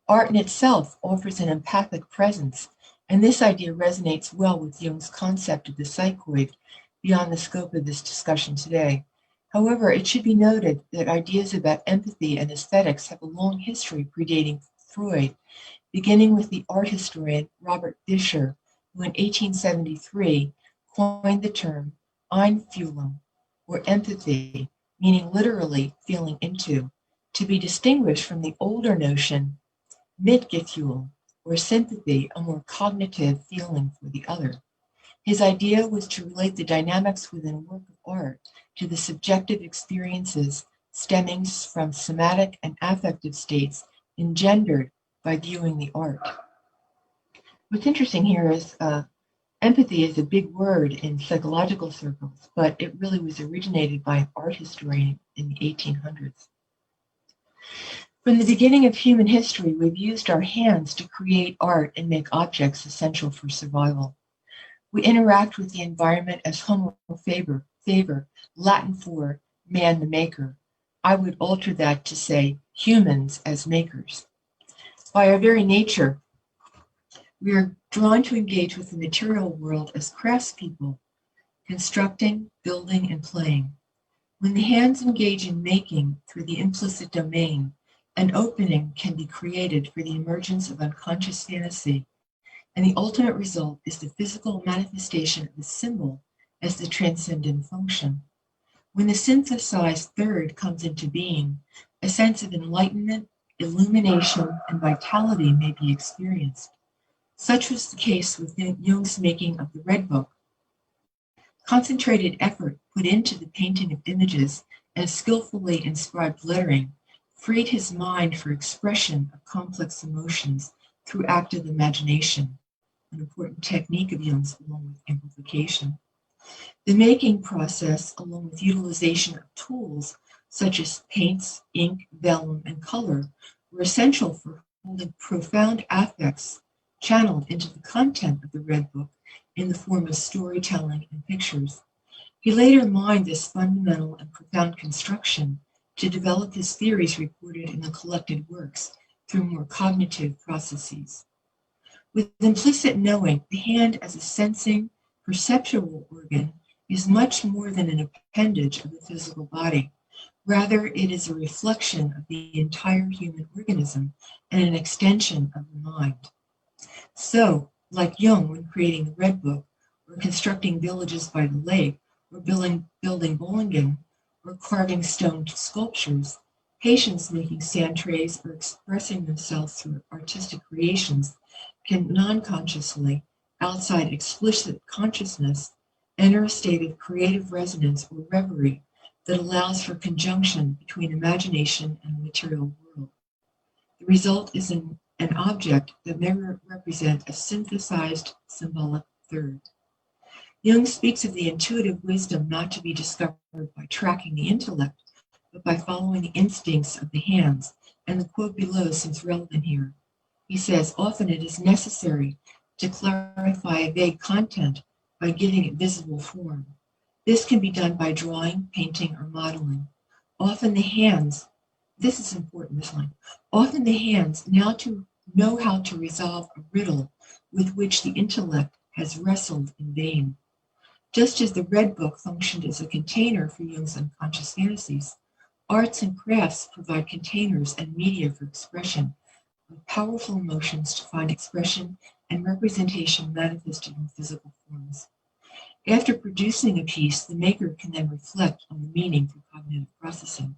Art in itself offers an empathic presence, and this idea resonates well with Jung's concept of the psychoid beyond the scope of this discussion today. However, it should be noted that ideas about empathy and aesthetics have a long history predating Freud, beginning with the art historian Robert Fischer, who in 1873 coined the term Einfühlung, or empathy, meaning literally feeling into, to be distinguished from the older notion Mitgefühl, or sympathy, a more cognitive feeling for the other. His idea was to relate the dynamics within a work of art to the subjective experiences stemming from somatic and affective states engendered by viewing the art. What's interesting here is empathy is a big word in psychological circles, but it really was originated by an art historian in the 1800s. From the beginning of human history, we've used our hands to create art and make objects essential for survival. We interact with the environment as homo faber, Latin for man the maker. I would alter that to say humans as makers. By our very nature, we are drawn to engage with the material world as craftspeople, constructing, building, and playing. When the hands engage in making through the implicit domain, an opening can be created for the emergence of unconscious fantasy, and the ultimate result is the physical manifestation of the symbol as the transcendent function. When the synthesized third comes into being, a sense of enlightenment, illumination, and vitality may be experienced. Such was the case with Jung's making of the Red Book. Concentrated effort put into the painting of images and skillfully inscribed lettering freed his mind for expression of complex emotions through active imagination, an important technique of Jung's along with amplification. The making process, along with utilization of tools such as paints, ink, vellum, and color, were essential for holding profound affects channeled into the content of the Red Book in the form of storytelling and pictures. He later mined this fundamental and profound construction to develop his theories reported in the collected works through more cognitive processes. With implicit knowing, the hand as a sensing, perceptual organ is much more than an appendage of the physical body. Rather, it is a reflection of the entire human organism and an extension of the mind. So, like Jung when creating the Red Book, or constructing villages by the lake, or building Bollingen, or carving stone sculptures, patients making sand trays or expressing themselves through artistic creations can non-consciously, outside explicit consciousness, enter a state of creative resonance or reverie that allows for conjunction between imagination and the material world. The result is an an object that may represent a synthesized symbolic third. Jung speaks of the intuitive wisdom not to be discovered by tracking the intellect, but by following the instincts of the hands, and the quote below seems relevant here. He says, often it is necessary to clarify a vague content by giving it visible form. This can be done by drawing, painting, or modeling. Often the hands, this is important, this line, often the hands know how to resolve a riddle with which the intellect has wrestled in vain. Just as the Red Book functioned as a container for Jung's unconscious fantasies, arts and crafts provide containers and media for expression of powerful emotions to find expression and representation manifested in physical forms. After producing a piece, the maker can then reflect on the meaning through cognitive processing.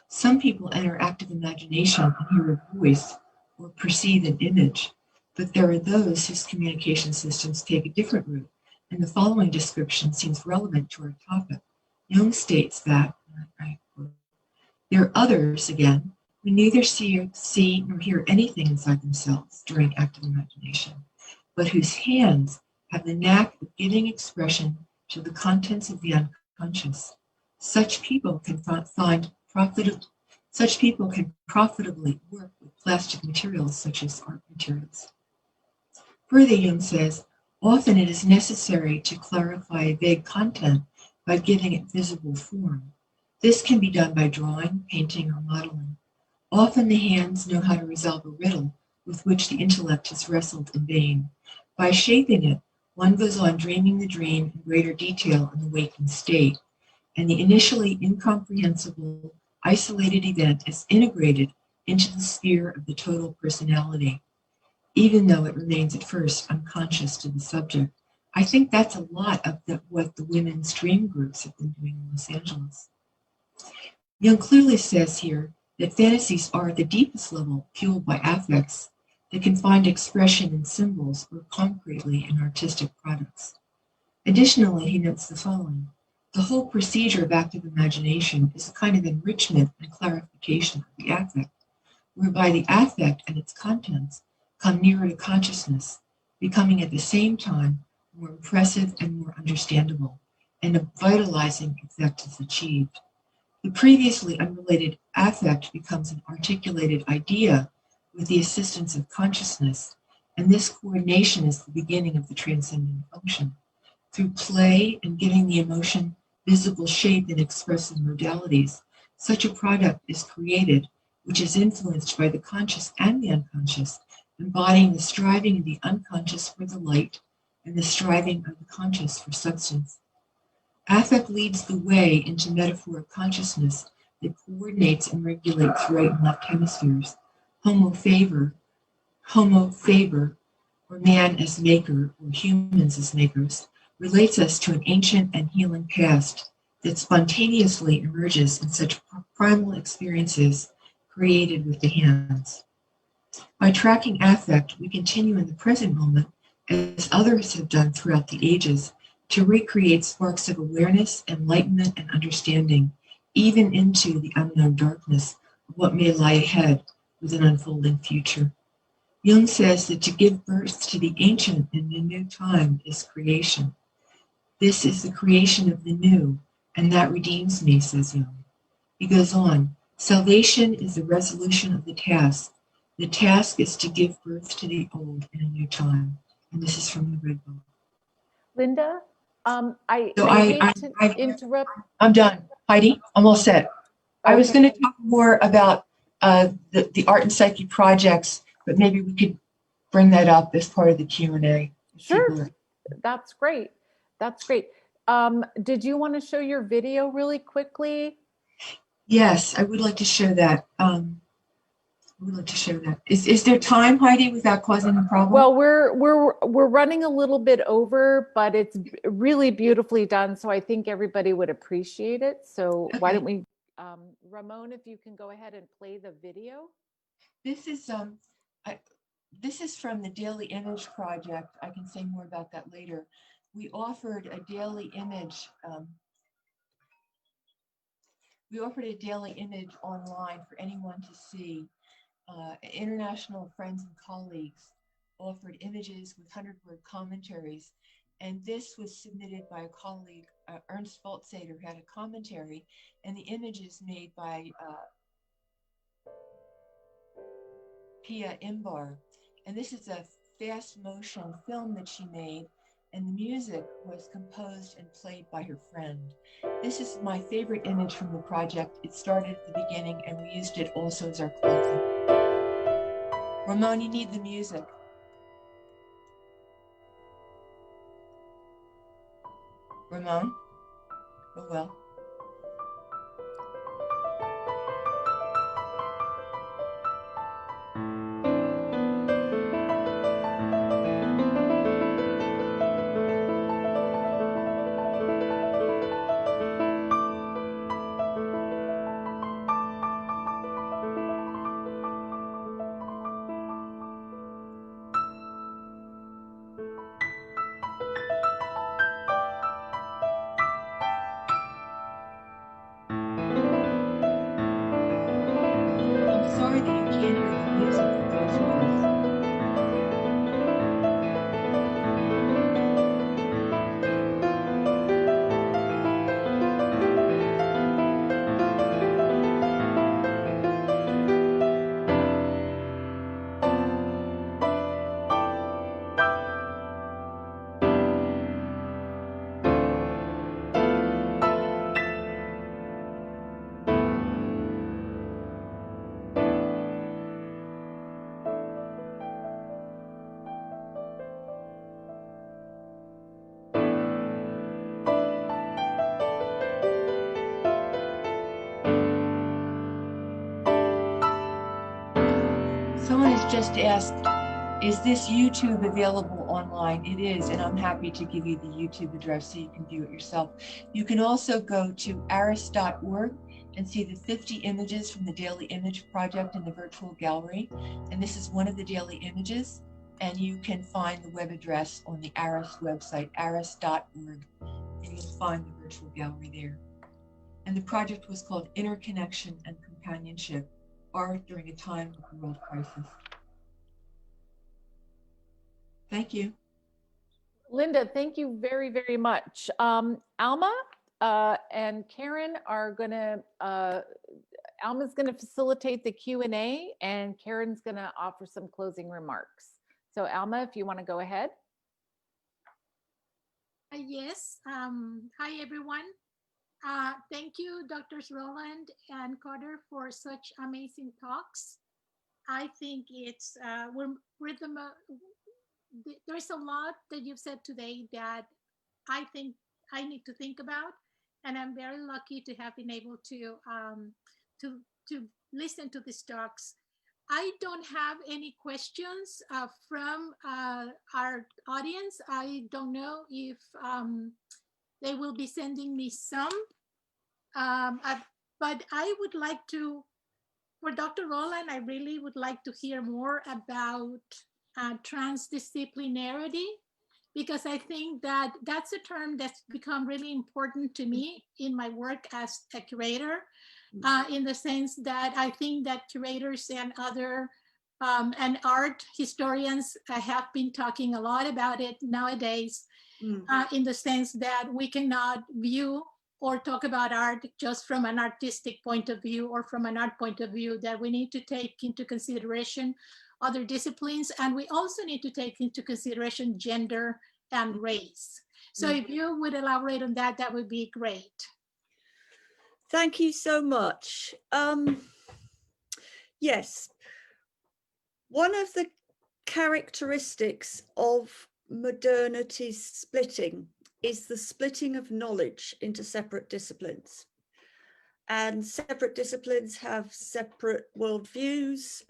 Some people enter active imagination and hear a voice or perceive an image, but there are those whose communication systems take a different route, and the following description seems relevant to our topic. Jung states that, there are others, again, who neither see nor hear anything inside themselves during active imagination, but whose hands have the knack of giving expression to the contents of the unconscious. Such people can profitably work with plastic materials such as art materials. Further, Jung says, often it is necessary to clarify a vague content by giving it visible form. This can be done by drawing, painting, or modeling. Often the hands know how to resolve a riddle with which the intellect has wrestled in vain. By shaping it, one goes on dreaming the dream in greater detail in the waking state, and the initially incomprehensible, isolated event is integrated into the sphere of the total personality, even though it remains at first unconscious to the subject. I think that's a lot of what the women's dream groups have been doing in Los Angeles. Jung clearly says here that fantasies are at the deepest level fueled by affects that can find expression in symbols or concretely in artistic products. Additionally, he notes the following. The whole procedure of active imagination is a kind of enrichment and clarification of the affect, whereby the affect and its contents come nearer to consciousness, becoming at the same time more impressive and more understandable, and a vitalizing effect is achieved. The previously unrelated affect becomes an articulated idea with the assistance of consciousness, and this coordination is the beginning of the transcendent function. Through play and giving the emotion visible shape in expressive modalities, such a product is created, which is influenced by the conscious and the unconscious, embodying the striving of the unconscious for the light and the striving of the conscious for substance. Affect leads the way into metaphoric consciousness that coordinates and regulates right and left hemispheres. Homo faber, or man as maker, or humans as makers, relates us to an ancient and healing past that spontaneously emerges in such primal experiences created with the hands. By tracking affect, we continue in the present moment, as others have done throughout the ages, to recreate sparks of awareness, enlightenment, and understanding, even into the unknown darkness of what may lie ahead with an unfolding future. Jung says that to give birth to the ancient in the new time is creation. This is the creation of the new, and that redeems me, says Jung. He goes on, salvation is the resolution of the task. The task is to give birth to the old in a new time. And this is from the Red Book.
Linda, I hate to interrupt.
I'm done. Heidi, I'm all set. Okay. I was going to talk more about the art and psyche projects, but maybe we could bring that up as part of the Q&A.
Sure, that's great. That's great. Did you want to show your video really quickly?
Yes, I would like to show that. Is there time, Heidi, without causing a problem?
Well, we're running a little bit over, but it's really beautifully done. So I think everybody would appreciate it. So okay. Why don't we, Ramon, if you can go ahead and play the video.
This is from the Daily Image Project. I can say more about that later. We offered a daily image. We offered a daily image online for anyone to see. international friends and colleagues offered images with 100-word commentaries. And this was submitted by a colleague, Ernst Waltzader, who had a commentary, and the images made by Pia Imbar. And this is a fast motion film that she made, and the music was composed and played by her friend. This is my favorite image from the project. It started at the beginning, and we used it also as our closing. Ramon, you need the music. Ramon? Oh well. I'm sorry that you can't hear the music for those of us. Someone has just asked, is this YouTube available online? It is, and I'm happy to give you the YouTube address so you can view it yourself. You can also go to aris.org and see the 50 images from the Daily Image Project in the virtual gallery. And this is one of the daily images. And you can find the web address on the ARIS website, aris.org, and you'll find the virtual gallery there. And the project was called Interconnection and Companionship, Art During a Time of World Crisis. Thank you.
Linda, thank you very, very much. Alma and Karen are gonna, Alma's gonna facilitate the Q&A and Karen's gonna offer some closing remarks. So Alma, if you wanna go ahead.
Yes, hi everyone. Thank you, Drs. Roland and Carter, for such amazing talks. I think it's, there's a lot that you've said today that I think I need to think about, and I'm very lucky to have been able to listen to these talks. I don't have any questions from our audience. I don't know if they will be sending me some, but I would like to, for Dr. Roland, I really would like to hear more about transdisciplinarity, because I think that that's a term that's become really important to me in my work as a curator, in the sense that I think that curators and other and art historians have been talking a lot about it nowadays, in the sense that we cannot view or talk about art just from an artistic point of view or from an art point of view, that we need to take into consideration other disciplines, and we also need to take into consideration gender and race. So if you would elaborate on that, that would be great.
Thank you so much. Yes, one of the characteristics of modernity's splitting is the splitting of knowledge into separate disciplines. And separate disciplines have separate worldviews,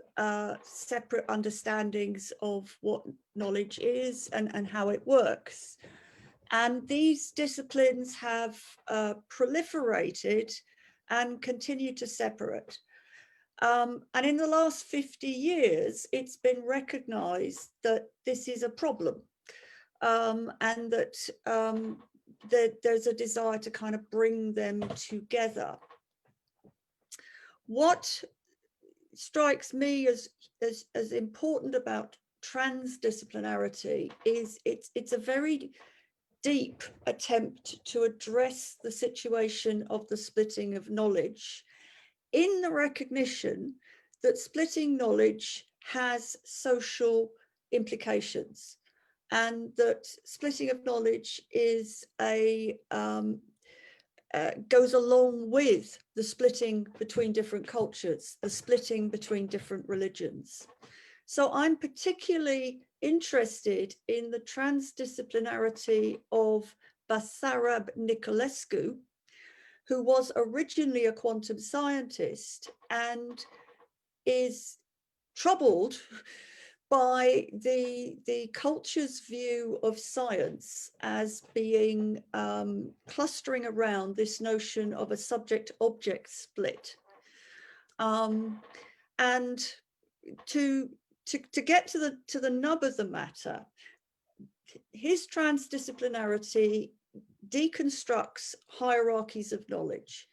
separate understandings of what knowledge is and how it works. And these disciplines have proliferated and continue to separate. And in the last 50 years, it's been recognized that this is a problem, and that there's a desire to kind of bring them together. What strikes me as important about transdisciplinarity is it's a very deep attempt to address the situation of the splitting of knowledge, in the recognition that splitting knowledge has social implications, and that splitting of knowledge is goes along with the splitting between different cultures, the splitting between different religions. So I'm particularly interested in the transdisciplinarity of Basarab Nicolescu, who was originally a quantum scientist and is troubled by the culture's view of science as being clustering around this notion of a subject-object split. And to get to the nub of the matter, his transdisciplinarity deconstructs hierarchies of knowledge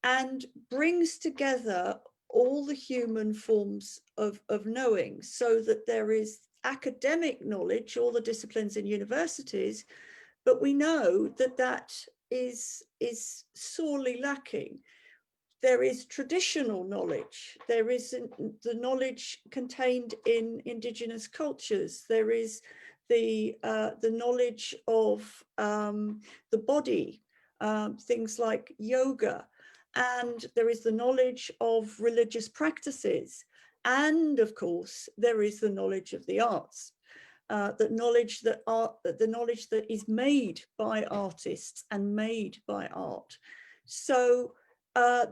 and brings together all the human forms of knowing, so that there is academic knowledge, all the disciplines in universities, but we know that that is sorely lacking. There is traditional knowledge, there is the knowledge contained in indigenous cultures, there is the knowledge of the body, things like yoga, and there is the knowledge of religious practices, and of course there is the knowledge of the arts, the knowledge that is made by artists and made by art. So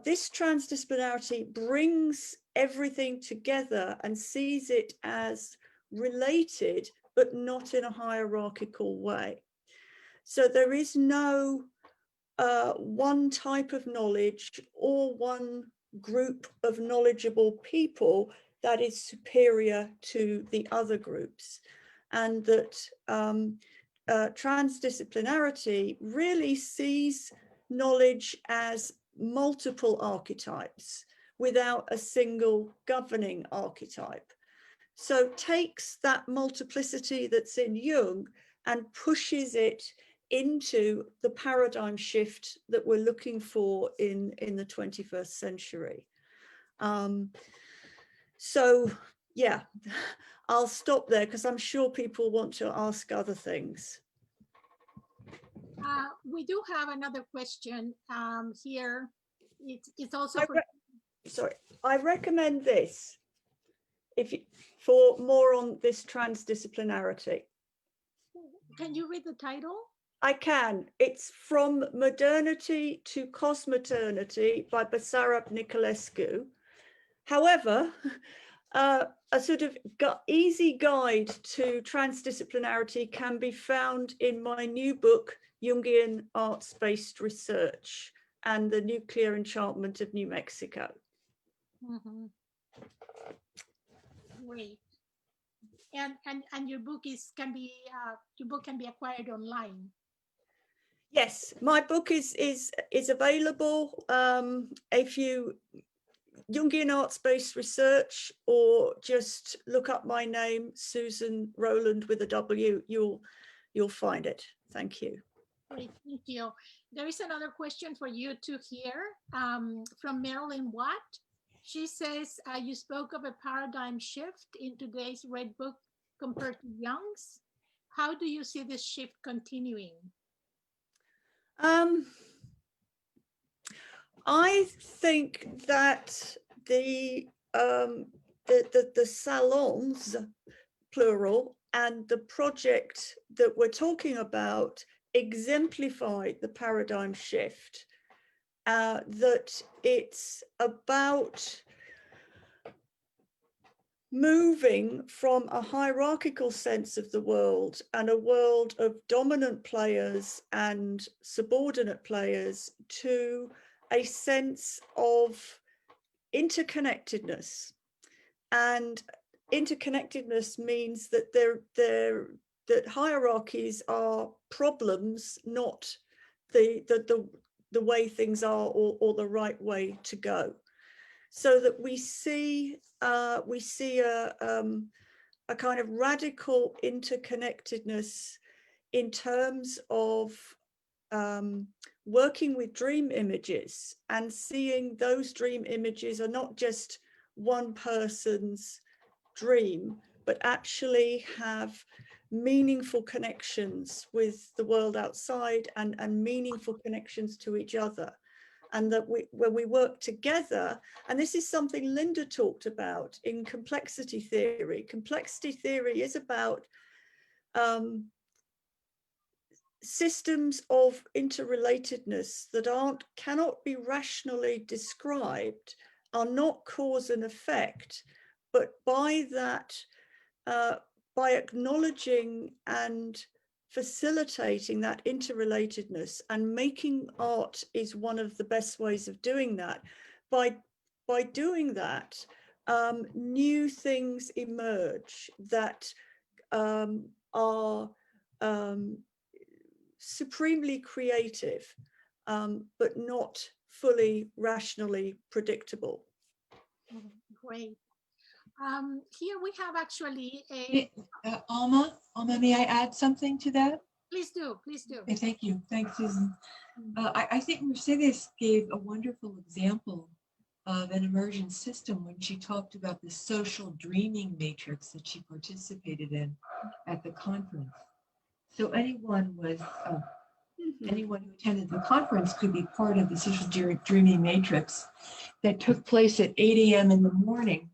this transdisciplinarity brings everything together and sees it as related, but not in a hierarchical way. So there is no one type of knowledge or one group of knowledgeable people that is superior to the other groups, and that transdisciplinarity really sees knowledge as multiple archetypes without a single governing archetype. So takes that multiplicity that's in Jung and pushes it into the paradigm shift that we're looking for in the 21st century. So yeah, I'll stop there because I'm sure people want to ask other things.
We do have another question here. It's also
I recommend this for more on this transdisciplinarity.
Can you read the title?
I can. It's From Modernity to Cosmoternity by Basarab Nicolescu. However, a sort of easy guide to transdisciplinarity can be found in my new book, Jungian Arts-Based Research and the Nuclear Enchantment of New Mexico.
Mm-hmm. Great. And your book can be acquired online.
Yes, my book is available if you Jungian Arts-Based Research, or just look up my name, Susan Rowland with a W. You'll find it. Thank you.
Great, thank you. There is another question for you to hear from Marilyn Watt. She says, you spoke of a paradigm shift in today's Red Book compared to Jung's. How do you see this shift continuing?
I think that the salons, plural, and the project that we're talking about exemplify the paradigm shift, that it's about moving from a hierarchical sense of the world and a world of dominant players and subordinate players to a sense of interconnectedness. And interconnectedness means that that hierarchies are problems, not the way things are, or the right way to go. so that we see a kind of radical interconnectedness in terms of working with dream images and seeing those dream images are not just one person's dream, but actually have meaningful connections with the world outside and meaningful connections to each other. And that when we work together, and this is something Linda talked about in complexity theory. Complexity theory is about systems of interrelatedness that cannot be rationally described, are not cause and effect, but by that, by acknowledging and facilitating that interrelatedness, and making art is one of the best ways of doing that. By doing that, new things emerge that are supremely creative, but not fully rationally predictable.
Great. Here we have actually a...
Alma, may I add something to that?
Please do, please do.
Okay, thank you. Thanks, Susan. I think Mercedes gave a wonderful example of an emergent system when she talked about the social dreaming matrix that she participated in at the conference. So anyone who attended the conference could be part of the social dreaming matrix that took place at 8 a.m. in the morning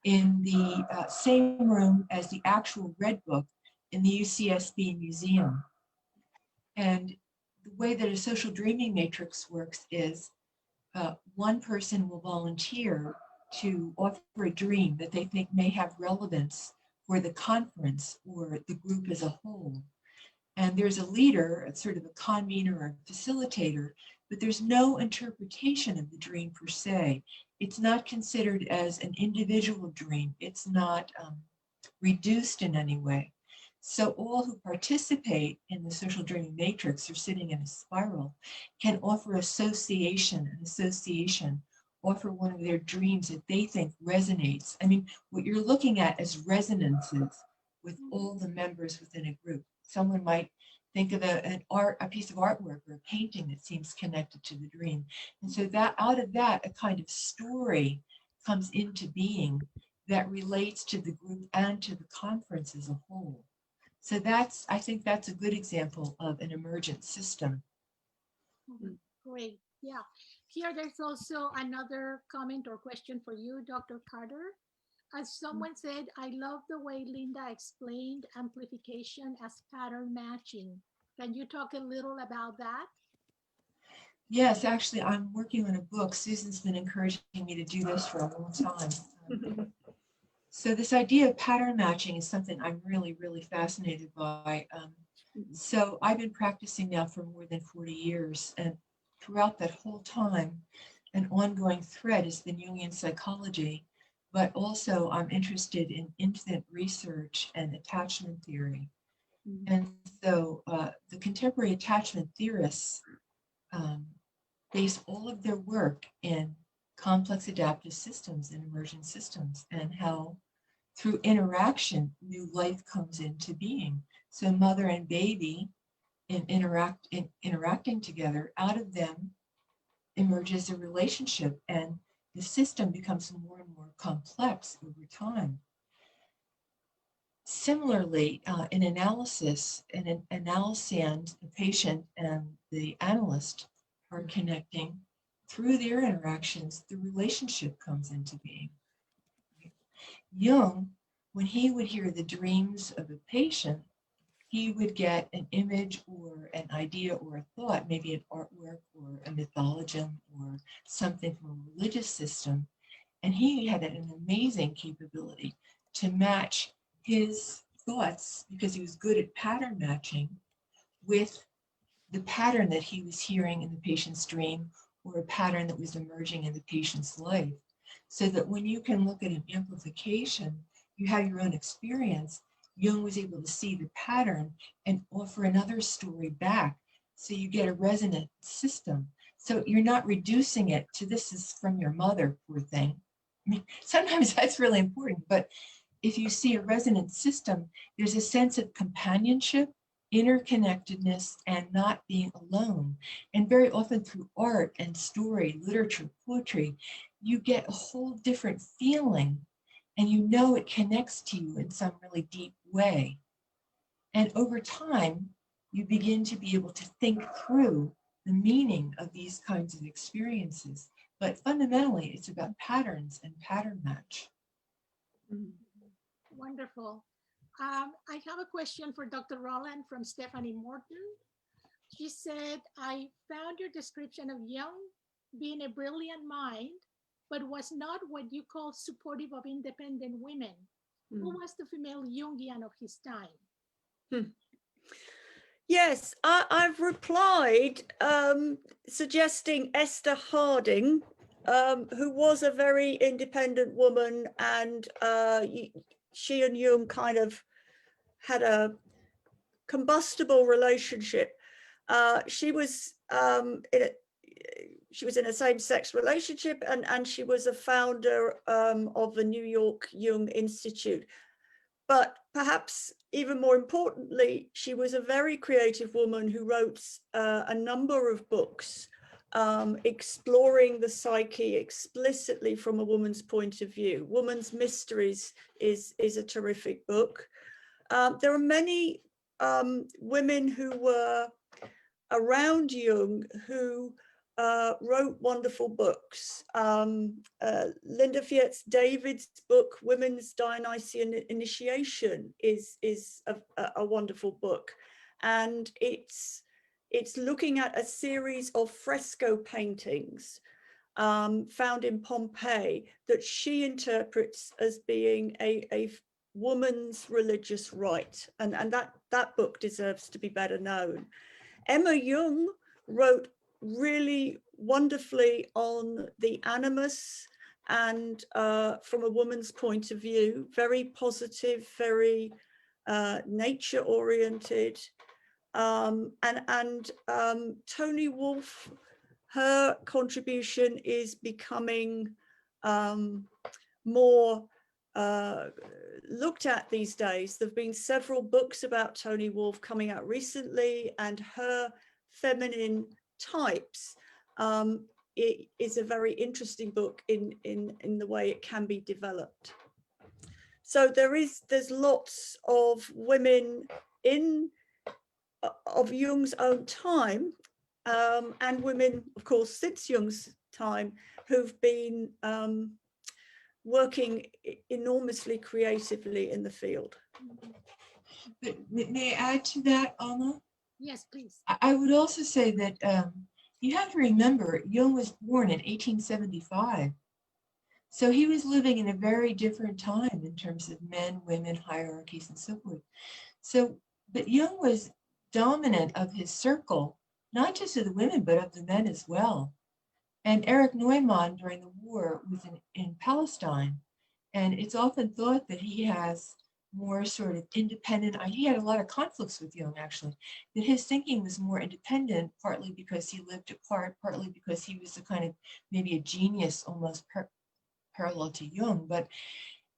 in the same room as the actual Red Book in the UCSB Museum. And the way that a social dreaming matrix works is one person will volunteer to offer a dream that they think may have relevance for the conference or the group as a whole. And there's a leader, sort of a convener or facilitator, but there's no interpretation of the dream per se. It's not considered as an individual dream. It's not reduced in any way. So all who participate in the social dreaming matrix, or sitting in a spiral, can offer association, offer one of their dreams that they think resonates. I mean, what you're looking at is resonances with all the members within a group. Someone might think of a piece of artwork or a painting that seems connected to the dream. And so that out of that, a kind of story comes into being that relates to the group and to the conference as a whole. So I think that's a good example of an emergent system.
Great, yeah. Here there's also another comment or question for you, Dr. Carter. As someone said, I love the way Linda explained amplification as pattern matching. Can you talk a little about that?
Yes, actually, I'm working on a book. Susan's been encouraging me to do this for a long time. So this idea of pattern matching is something I'm really, really fascinated by. So I've been practicing now for more than 40 years. And throughout that whole time, an ongoing thread has been Jungian psychology. But also I'm interested in infant research and attachment theory. And so the contemporary attachment theorists base all of their work in complex adaptive systems and emergent systems, and how through interaction, new life comes into being. So mother and baby interacting together, out of them emerges a relationship, and the system becomes more and more complex over time. Similarly, in analysis, an analysand, the patient and the analyst are connecting. Through their interactions, the relationship comes into being. Jung, when he would hear the dreams of a patient, he would get an image or an idea or a thought, maybe an artwork or a mythologem or something from a religious system. And he had an amazing capability to match his thoughts, because he was good at pattern matching, with the pattern that he was hearing in the patient's dream, or a pattern that was emerging in the patient's life. So that when you can look at an amplification, you have your own experience. Jung was able to see the pattern and offer another story back. So you get a resonant system. So you're not reducing it to this is from your mother, poor thing. I mean, sometimes that's really important, but if you see a resonant system, there's a sense of companionship, interconnectedness, and not being alone. And very often through art and story, literature, poetry, you get a whole different feeling, and you know it connects to you in some really deep way. And over time, you begin to be able to think through the meaning of these kinds of experiences. But fundamentally, it's about patterns and pattern match.
Wonderful. I have a question for Dr. Roland from Stephanie Morton. She said, I found your description of Jung being a brilliant mind, but was not what you call supportive of independent women. Who was the female Jungian of his time?
Yes, I've replied suggesting Esther Harding, who was a very independent woman, and she and Jung kind of had a combustible relationship. She was in a same-sex relationship, and she was a founder of the New York Jung Institute. But perhaps even more importantly, she was a very creative woman who wrote a number of books exploring the psyche explicitly from a woman's point of view. Woman's Mysteries is a terrific book. There are many women who were around Jung who wrote wonderful books. Linda Fietz-David's book, Women's Dionysian Initiation, is a wonderful book. And it's looking at a series of fresco paintings found in Pompeii that she interprets as being a woman's religious rite. And that book deserves to be better known. Emma Jung wrote really wonderfully on the animus and from a woman's point of view, very positive, very nature oriented. And Toni Wolff, her contribution is becoming more looked at these days. There have been several books about Toni Wolff coming out recently, and her feminine types it is a very interesting book in the way it can be developed. So there's lots of women of Jung's own time and women, of course, since Jung's time, who've been working enormously creatively in the field.
But may I add to that, Alma?
Yes, please.
I would also say that you have to remember Jung was born in 1875. So he was living in a very different time in terms of men, women, hierarchies, and so forth. So, but Jung was dominant of his circle, not just of the women, but of the men as well. And Erich Neumann during the war was in Palestine. And it's often thought that he has more sort of independent, he had a lot of conflicts with Jung actually, that his thinking was more independent, partly because he lived apart, partly because he was a kind of maybe a genius almost parallel to Jung, but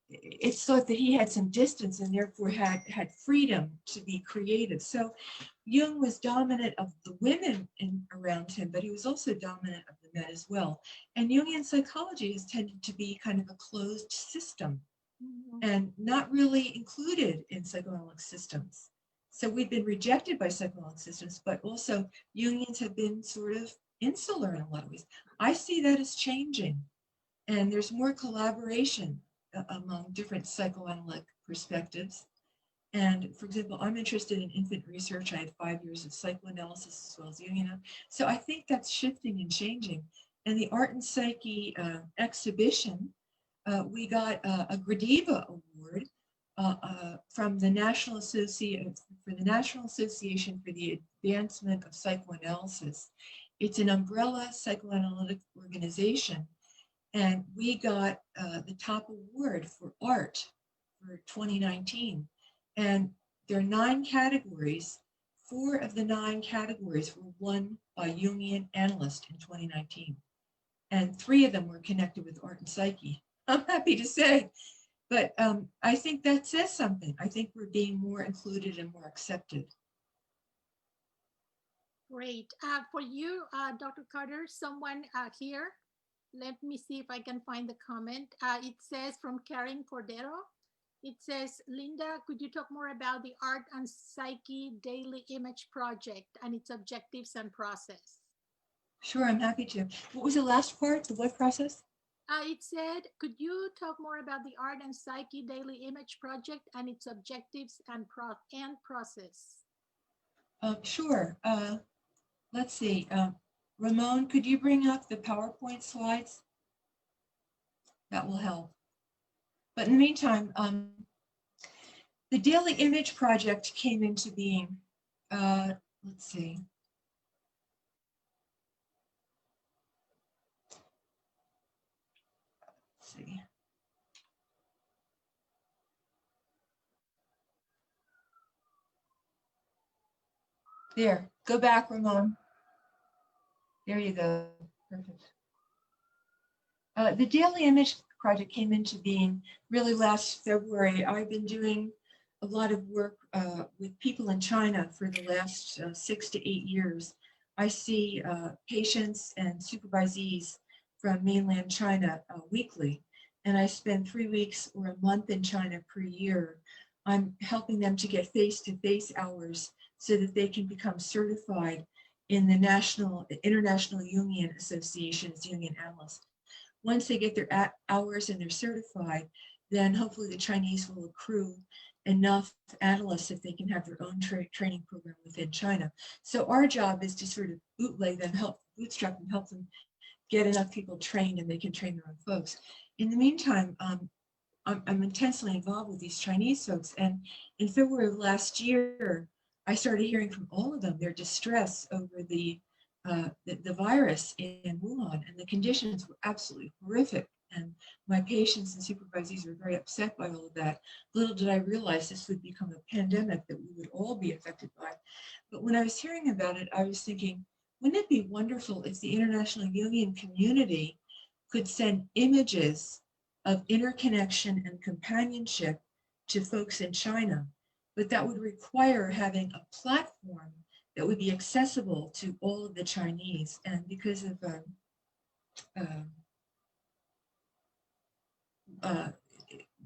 it's thought that he had some distance and therefore had freedom to be creative. So Jung was dominant of the women around him, but he was also dominant of the men as well. And Jungian psychology has tended to be kind of a closed system and not really included in psychoanalytic systems. So we've been rejected by psychoanalytic systems, but also Jungians have been sort of insular in a lot of ways. I see that as changing, and there's more collaboration among different psychoanalytic perspectives. And for example, I'm interested in infant research. I had 5 years of psychoanalysis as well as Jungian. So I think that's shifting and changing. And the Art and Psyche exhibition, we got a Gradiva Award from the National Association for the Advancement of Psychoanalysis. It's an umbrella psychoanalytic organization. And we got the top award for art for 2019. And there are 9 categories 4 of the 9 categories were won by Jungian analysts in 2019. And 3 of them were connected with art and psyche. I'm happy to say. But I think that says something. I think we're being more included and more accepted.
Great. For you, Dr. Carter, someone here, let me see if I can find the comment. It says from Karen Cordero, it says, Linda, could you talk more about the Art and Psyche Daily Image Project and its objectives and process?
Sure, I'm happy to. What was the last part, the what process?
It said, could you talk more about the Art and Psyche Daily Image Project and its objectives and process?
Sure. Let's see. Ramon, could you bring up the PowerPoint slides? That will help. But in the meantime, the Daily Image Project came into being, let's see. Let's see. There, go back, Ramon. There you go. Perfect. The Daily Image Project came into being really last February. I've been doing a lot of work with people in China for the last 6 to 8 years. I see patients and supervisees from mainland China weekly, and I spend 3 weeks or a month in China per year. I'm helping them to get face-to-face hours so that they can become certified in the International Jungian Association as Jungian analysts. Once they get their hours and they're certified, then hopefully the Chinese will accrue enough analysts that they can have their own training program within China. So our job is to sort of bootstrap them, help them get enough people trained and they can train their own folks. In the meantime, I'm intensely involved with these Chinese folks. And in February of last year, I started hearing from all of them their distress over the virus in Wuhan, and the conditions were absolutely horrific. And my patients and supervisees were very upset by all of that. Little did I realize this would become a pandemic that we would all be affected by. But when I was hearing about it, I was thinking, wouldn't it be wonderful if the international Jungian community could send images of interconnection and companionship to folks in China? But that would require having a platform that would be accessible to all of the Chinese. And because of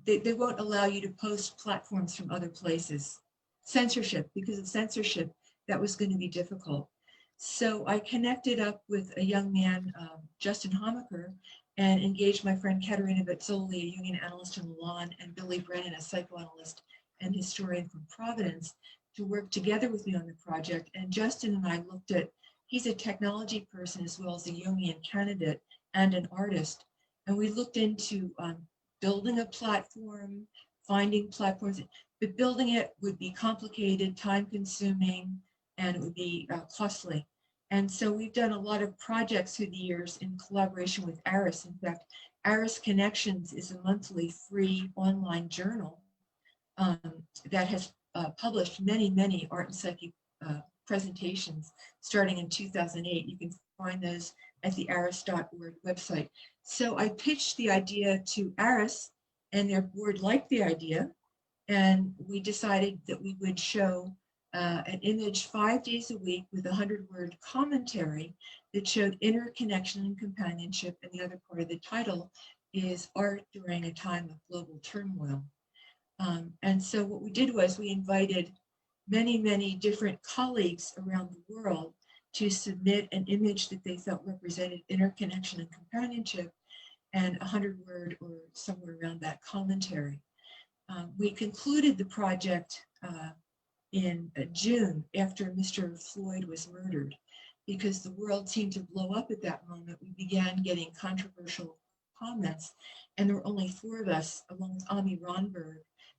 they won't allow you to post platforms from other places. Censorship, because of censorship, that was going to be difficult. So I connected up with a young man, Justin Homaker, and engaged my friend Katerina Betzoli, a Jungian analyst in Milan, and Billy Brennan, a psychoanalyst and historian from Providence, to work together with me on the project. And Justin and I looked at, he's a technology person as well as a Jungian candidate and an artist. And we looked into building a platform, finding platforms, but building it would be complicated, time consuming, and it would be costly. And so we've done a lot of projects through the years in collaboration with ARIS. In fact, ARIS Connections is a monthly free online journal that has published many art and psyche presentations starting in 2008. You can find those at the aris.org website. So I pitched the idea to ARIS, and their board liked the idea, and we decided that we would show an image 5 days a week with a 100-word commentary that showed interconnection and companionship, and the other part of the title is Art During a Time of Global Turmoil. And so what we did was we invited many different colleagues around the world to submit an image that they felt represented interconnection and companionship, and a 100-word or somewhere around that commentary. We concluded the project in June after Mr. Floyd was murdered, because the world seemed to blow up at that moment. We began getting controversial comments, and there were only 4 of us, along with Ami Ronberg,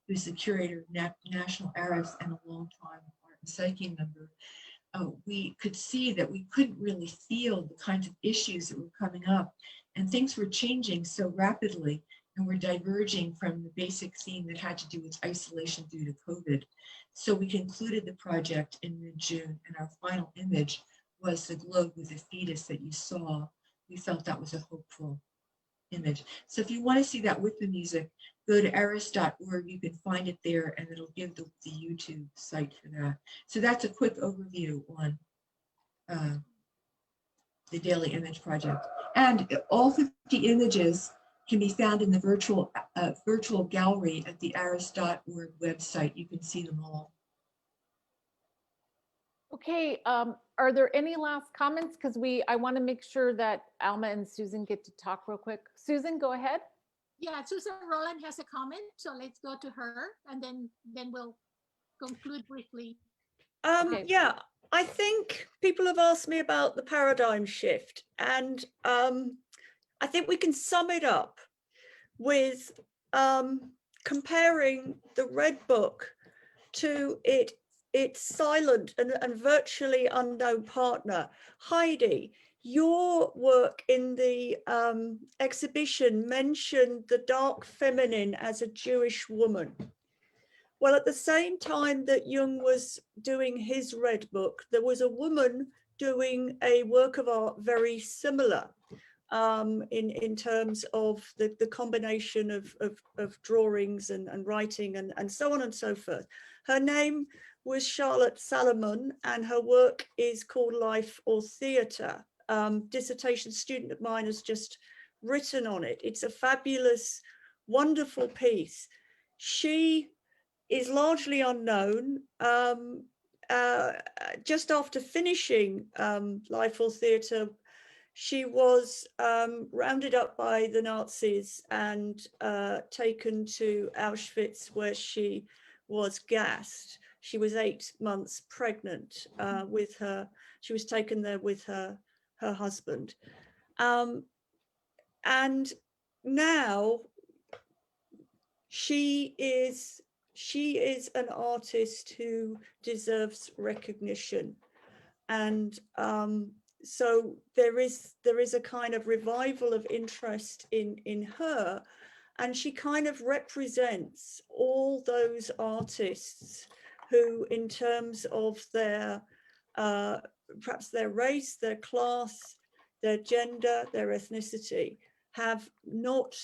who's the curator of National ARIS and a longtime art and psyche member. We could see that we couldn't really feel the kinds of issues that were coming up, and things were changing so rapidly and we're diverging from the basic theme that had to do with isolation due to COVID. So we concluded the project in mid-June, and our final image was the globe with the fetus that you saw. We felt that was a hopeful image. So if you want to see that with the music, go to eris.org. You can find it there, and it'll give the YouTube site for that. So that's a quick overview on the Daily Image Project. And all 50 images can be found in the virtual gallery at the eris.org website. You can see them all.
Okay, are there any last comments? Because I want to make sure that Alma and Susan get to talk real quick. Susan, go ahead.
Yeah, Susan Rowland has a comment, so let's go to her, and then we'll conclude briefly.
Okay.
Yeah, I think people have asked me about the paradigm shift, and I think we can sum it up with comparing the Red Book to its silent and virtually unknown partner. Heidi, your work in the exhibition mentioned the dark feminine as a Jewish woman. Well, at the same time that Jung was doing his Red Book, there was a woman doing a work of art very similar in terms of the combination of drawings and writing and so on and so forth. Her name was Charlotte Salomon, and her work is called Life or Theatre. Dissertation student of mine has just written on it. It's a fabulous, wonderful piece. She is largely unknown. Just after finishing Life or Theatre, she was rounded up by the Nazis and taken to Auschwitz, where she was gassed. She was 8 months pregnant with her. She was taken there with her husband. And now she is an artist who deserves recognition. And so there is a kind of revival of interest in her, and she kind of represents all those artists who, in terms of their perhaps their race, their class, their gender, their ethnicity, have not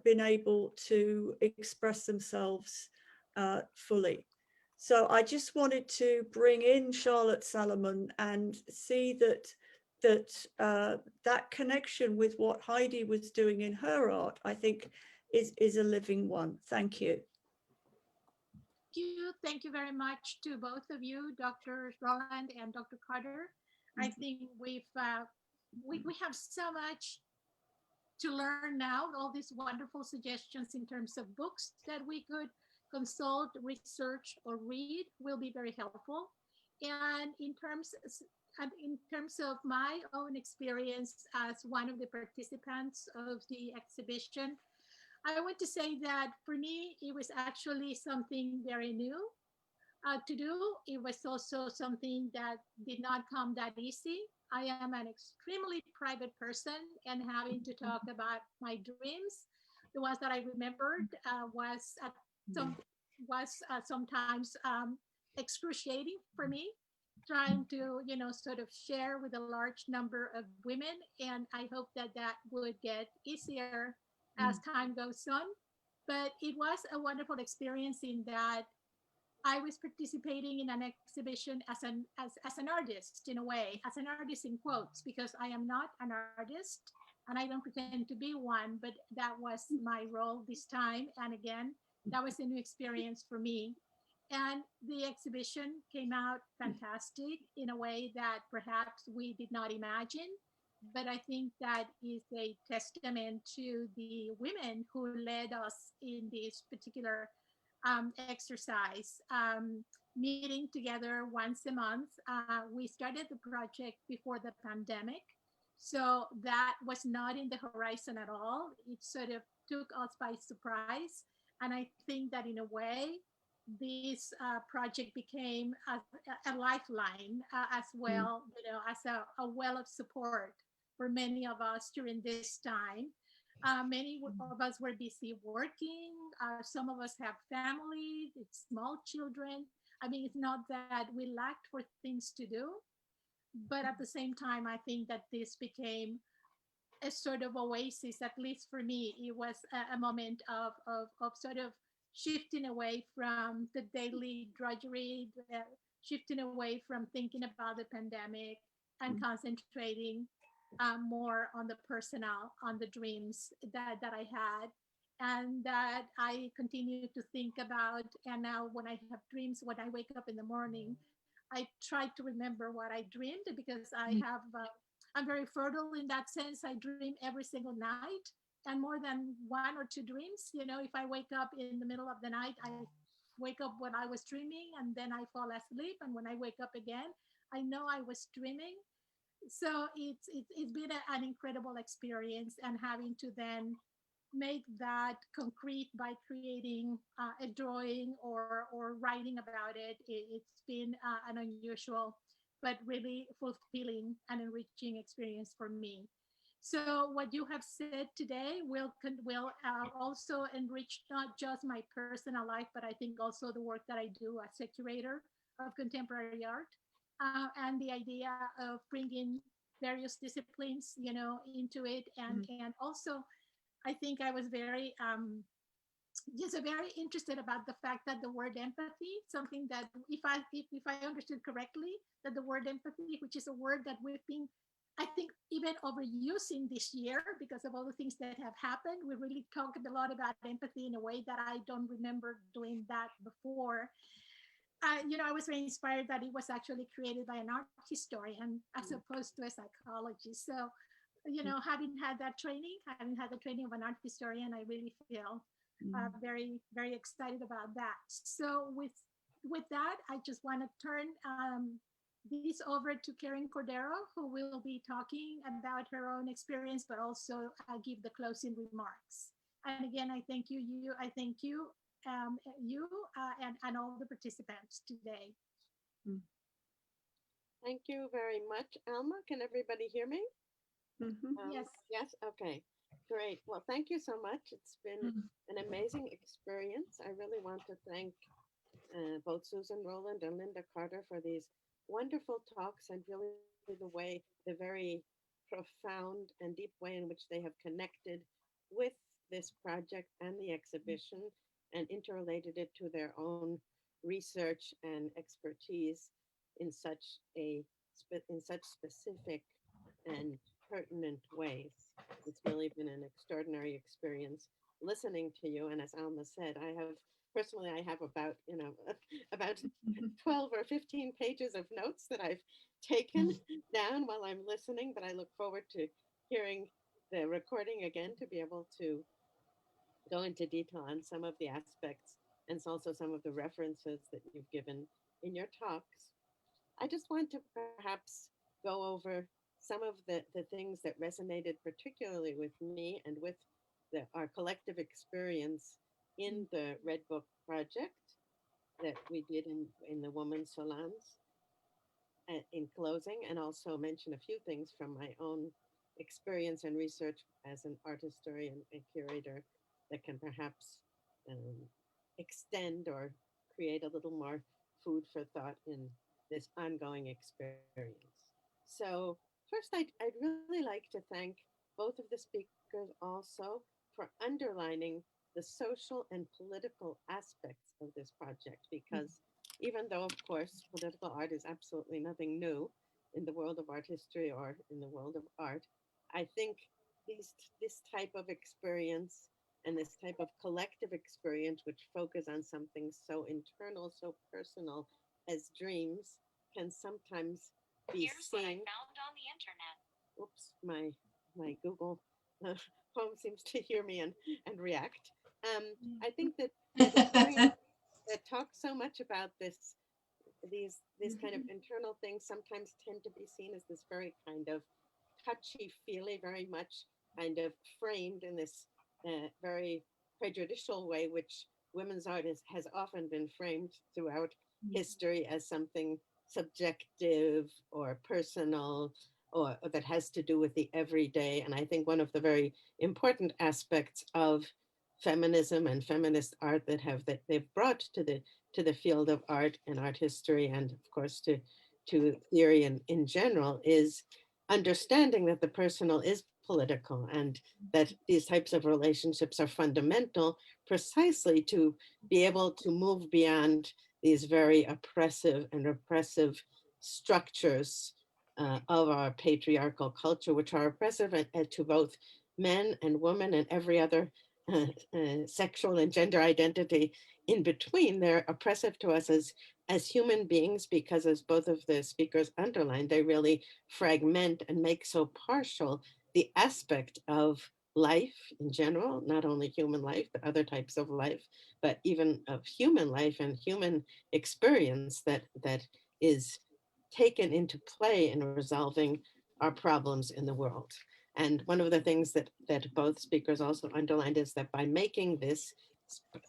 been able to express themselves fully. So I just wanted to bring in Charlotte Salomon and see that connection with what Heidi was doing in her art, I think, is a living one. Thank you.
Thank you very much to both of you, Dr. Rowland and Dr. Carter. I think we have so much to learn now. All these wonderful suggestions in terms of books that we could consult, research, or read will be very helpful. And in terms of my own experience as one of the participants of the exhibition, I want to say that for me, it was actually something very new to do. It was also something that did not come that easy. I am an extremely private person, and having to talk about my dreams, the ones that I remembered, was sometimes excruciating for me, trying to sort of share with a large number of women, and I hope that would get easier as time goes on. But it was a wonderful experience in that I was participating in an exhibition as an artist, in a way, as an artist in quotes, because I am not an artist and I don't pretend to be one, but that was my role this time. And again, that was a new experience for me. And the exhibition came out fantastic in a way that perhaps we did not imagine. But I think that is a testament to the women who led us in this particular exercise, meeting together once a month. We started the project before the pandemic, so that was not in the horizon at all. It sort of took us by surprise. And I think that in a way, this project became a lifeline as well, as a well of support for many of us during this time. Many of us were busy working. Some of us have families, small children. I mean, it's not that we lacked for things to do, but at the same time, I think that this became a sort of oasis. At least for me, it was a moment of sort of shifting away from the daily drudgery, shifting away from thinking about the pandemic and concentrating more on the personal, on the dreams that I had and that I continue to think about. And now when I have dreams, when I wake up in the morning, I try to remember what I dreamed because I'm very fertile in that sense. I dream every single night and more than one or two dreams. You know, if I wake up in the middle of the night, I wake up when I was dreaming and then I fall asleep. And when I wake up again, I know I was dreaming. So it's been an incredible experience, and having to then make that concrete by creating a drawing or writing about it. It's been an unusual but really fulfilling and enriching experience for me. So what you have said today will also enrich not just my personal life, but I think also the work that I do as a curator of contemporary art, and the idea of bringing various disciplines, you know, into it, and also I think I was very just very interested about the fact that the word empathy, something that if I understood correctly, that the word empathy, which is a word that we've been, I think, even overusing this year because of all the things that have happened. We really talked a lot about empathy in a way that I don't remember doing that before. You know, I was very inspired that it was actually created by an art historian as opposed to a psychologist. So, you know, having had the training of an art historian, I really feel very, very excited about that. So with that, I just want to turn this over to Karen Cordero, who will be talking about her own experience, but also give the closing remarks. And again, I thank you. I thank you, and all the participants today.
Thank you very much, Alma. Can everybody hear me?
Yes.
Yes. Okay. Great. Well, thank you so much. It's been an amazing experience. I really want to thank both Susan Rowland and Linda Carter for these wonderful talks and really the very profound and deep way in which they have connected with this project and the exhibition and interrelated it to their own research and expertise in such specific and pertinent ways. It's really been an extraordinary experience listening to you. And as Alma said, I have about, about 12 or 15 pages of notes that I've taken down while I'm listening, but I look forward to hearing the recording again to be able to go into detail on some of the aspects and also some of the references that you've given in your talks. I just want to perhaps go over some of the things that resonated particularly with me and with our collective experience in the Red Book project that we did in the Women's Salons in closing, and also mention a few things from my own experience and research as an art historian and curator that can perhaps extend or create a little more food for thought in this ongoing experience. So first, I'd really like to thank both of the speakers also for underlining the social and political aspects of this project, because even though, of course, political art is absolutely nothing new in the world of art history or in the world of art, I think this type of experience and this type of collective experience, which focus on something so internal, so personal as dreams, can sometimes be seen. Here's what I found on the internet. Oops, my Google Home seems to hear me and react. I think that that talk so much about these kind of internal things sometimes tend to be seen as this very kind of touchy-feely, very much kind of framed in this very prejudicial way, which women's art has often been framed throughout history as something subjective or personal or that has to do with the everyday. And I think one of the very important aspects of feminism and feminist art that they've brought to the field of art and art history, and of course to theory in general, is understanding that the personal is political, and that these types of relationships are fundamental precisely to be able to move beyond these very oppressive and repressive structures of our patriarchal culture, which are oppressive to both men and women and every other sexual and gender identity in between. They're oppressive to us as human beings, because, as both of the speakers underlined, they really fragment and make so partial the aspect of life in general, not only human life, but other types of life, but even of human life and human experience that is taken into play in resolving our problems in the world. And one of the things that both speakers also underlined is that by making this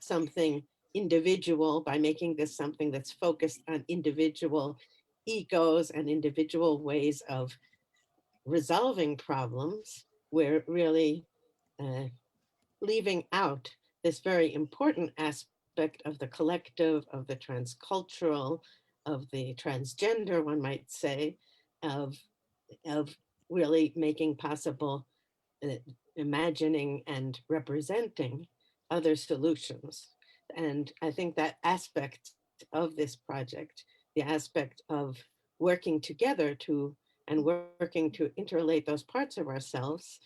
something individual, by making this something that's focused on individual egos and individual ways of resolving problems, we're really leaving out this very important aspect of the collective, of the transcultural, of the transgender, one might say, of really making possible imagining and representing other solutions. And I think that aspect of this project, the aspect of working together and working to interrelate those parts of ourselves,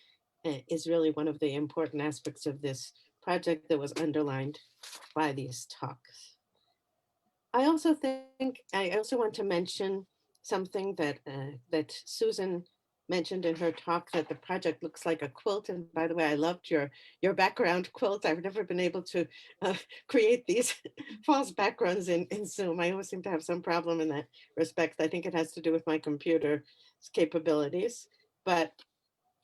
is really one of the important aspects of this project that was underlined by these talks. I also want to mention something that Susan mentioned in her talk, that the project looks like a quilt. And by the way, I loved your background quilt. I've never been able to create these false backgrounds in Zoom. I always seem to have some problem in that respect. I think it has to do with my computer capabilities. But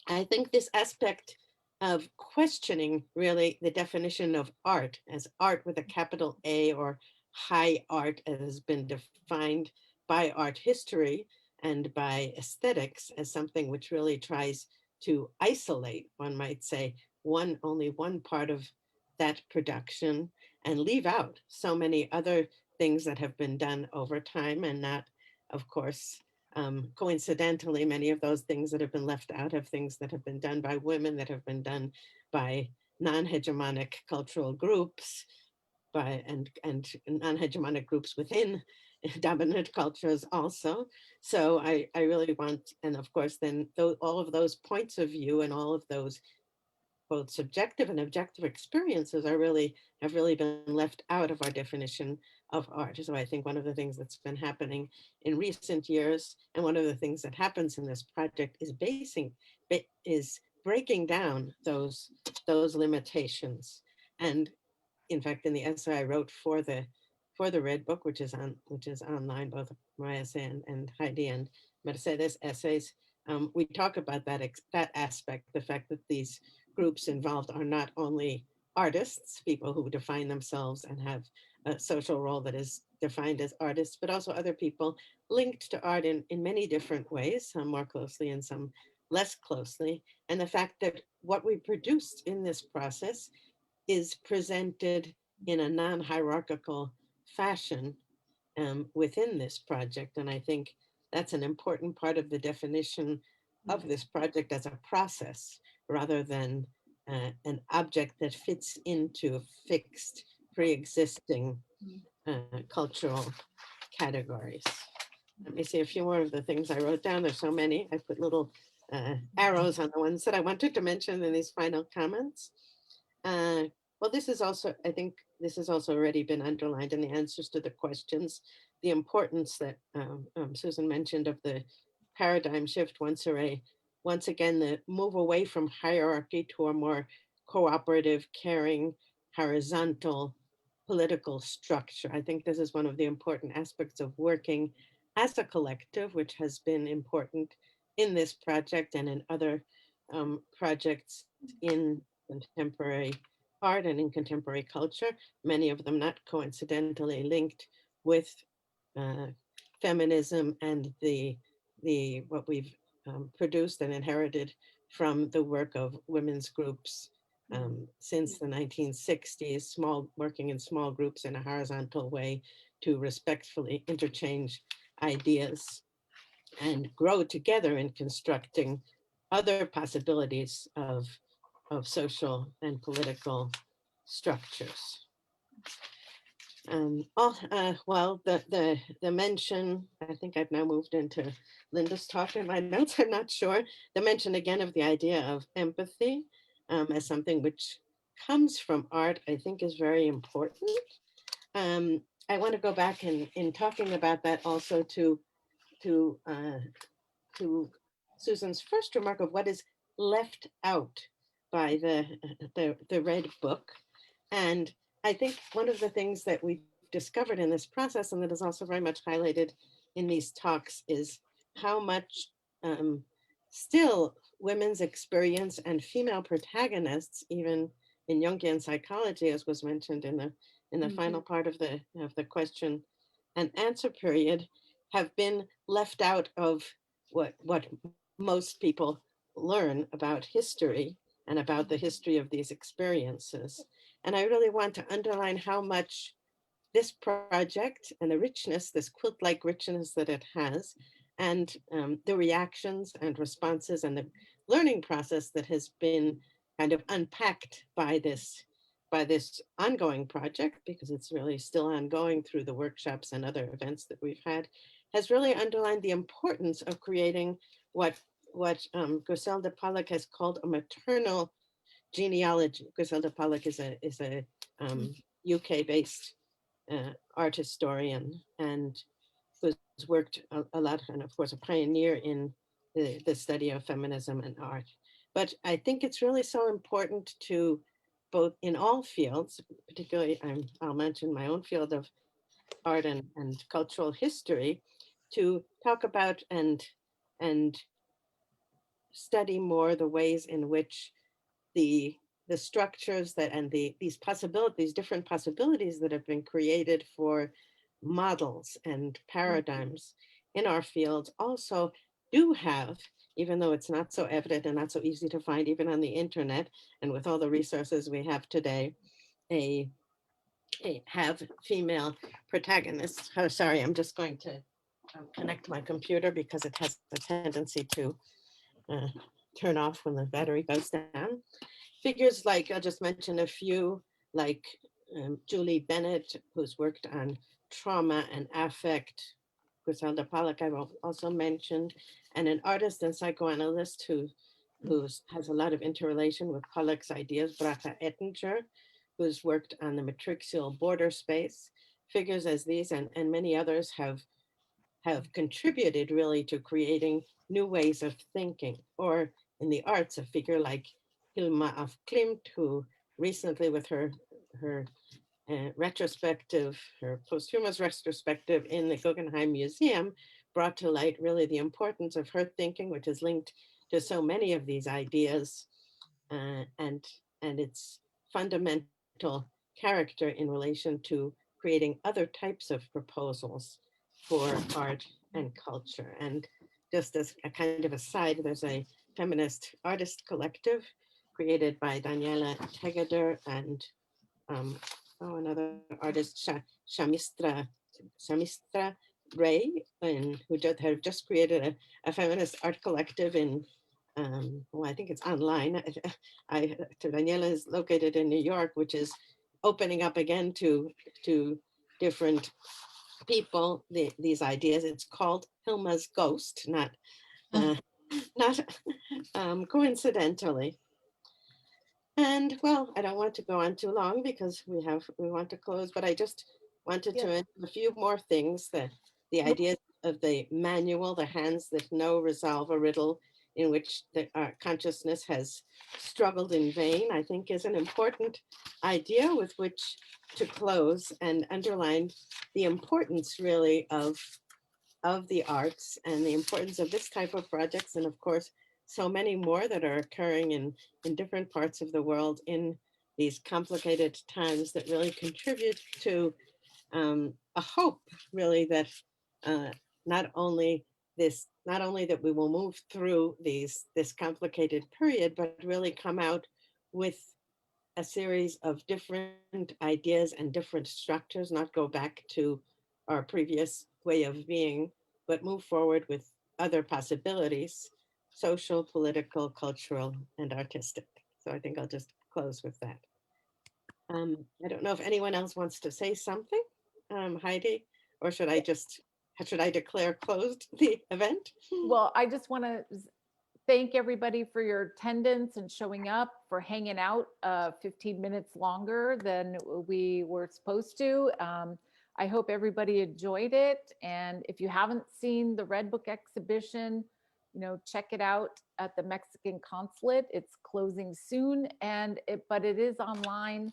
I think this aspect of questioning really the definition of art as art with a capital A, or high art as has been defined by art history and by aesthetics, as something which really tries to isolate, one might say, only one part of that production and leave out so many other things that have been done over time, and not, of course, coincidentally, many of those things that have been left out have things that have been done by women, that have been done by non-hegemonic cultural groups, and non-hegemonic groups within dominant cultures also. So I really want, and of course then all of those points of view and all of those both subjective and objective experiences have really been left out of our definition of art. So I think one of the things that's been happening in recent years, and one of the things that happens in this project, is breaking down those limitations. And in fact, in the essay I wrote for the Red Book, which is online, both my essay and Heidi and Mercedes' essays, we talk about that aspect, the fact that these groups involved are not only artists, people who define themselves and have a social role that is defined as artists, but also other people linked to art in many different ways, some more closely and some less closely. And the fact that what we produced in this process is presented in a non-hierarchical fashion within this project. And I think that's an important part of the definition of this project as a process, rather than an object that fits into fixed, pre-existing cultural categories. Let me see a few more of the things I wrote down. There's so many. I put little arrows on the ones that I wanted to mention in these final comments. Well, this is also, I think this has also already been underlined in the answers to the questions, the importance that Susan mentioned of the paradigm shift once again, the move away from hierarchy to a more cooperative, caring, horizontal political structure. I think this is one of the important aspects of working as a collective, which has been important in this project and in other projects in contemporary art and in contemporary culture, many of them not coincidentally linked with feminism and the what we've produced and inherited from the work of women's groups since the 1960s, working in small groups in a horizontal way to respectfully interchange ideas and grow together in constructing other possibilities of social and political structures. Well, the mention, I think I've now moved into Linda's talk in my notes, I'm not sure. The mention again of the idea of empathy as something which comes from art, I think is very important. I want to go back in talking about that also to Susan's first remark of what is left out by the Red Book. And I think one of the things that we've discovered in this process, and that is also very much highlighted in these talks, is how much still women's experience and female protagonists, even in Jungian psychology, as was mentioned in the final part of the question and answer period, have been left out of what most people learn about history and about the history of these experiences. And I really want to underline how much this project and the richness, this quilt-like richness that it has, and the reactions and responses and the learning process that has been kind of unpacked by this ongoing project, because it's really still ongoing through the workshops and other events that we've had, has really underlined the importance of creating what Griselda Pollock has called a maternal genealogy. Griselda Pollock is a UK-based art historian and who's worked a lot, and of course a pioneer in the study of feminism and art. But I think it's really so important to both in all fields, particularly I'll mention my own field of art and cultural history, to talk about and study more the ways in which the structures that and these different possibilities that have been created for models and paradigms in our fields also do have, even though it's not so evident and not so easy to find even on the internet and with all the resources we have today, have female protagonists. Oh, sorry, I'm just going to connect my computer because it has a tendency to turn off when the battery goes down. Figures like, I'll just mention a few, like Julie Bennett, who's worked on trauma and affect. Griselda Pollock, I've also mentioned, and an artist and psychoanalyst who has a lot of interrelation with Pollock's ideas, Bracha Ettinger, who's worked on the matrixual border space. Figures as these and many others have contributed really to creating new ways of thinking. Or in the arts, a figure like Hilma af Klint, who recently with her retrospective, her posthumous retrospective in the Guggenheim Museum, brought to light really the importance of her thinking, which is linked to so many of these ideas and its fundamental character in relation to creating other types of proposals for art and culture. And just as a kind of aside, there's a feminist artist collective created by Daniela Tegader and another artist, Shamistra Ray, who have just created a feminist art collective in, well, I think it's online. Daniela is located in New York, which is opening up again to different people these ideas. It's called Hilma's Ghost, not coincidentally. And well, I don't want to go on too long because we want to close, but I just wanted to mention a few more things. The idea of the manual, the hands that know, resolve a riddle, in which our consciousness has struggled in vain, I think is an important idea with which to close and underline the importance really of the arts and the importance of this type of projects. And of course, so many more that are occurring in different parts of the world in these complicated times that really contribute to a hope really that not only this, not only that we will move through this complicated period, but really come out with a series of different ideas and different structures, not go back to our previous way of being, but move forward with other possibilities, social, political, cultural, and artistic. So I think I'll just close with that. I don't know if anyone else wants to say something, Heidi, or should I declare closed the event?
Well, I just want to thank everybody for your attendance and showing up, for hanging out 15 minutes longer than we were supposed to. I hope everybody enjoyed it. And if you haven't seen the Red Book exhibition, check it out at the Mexican consulate. It's closing soon, but it is online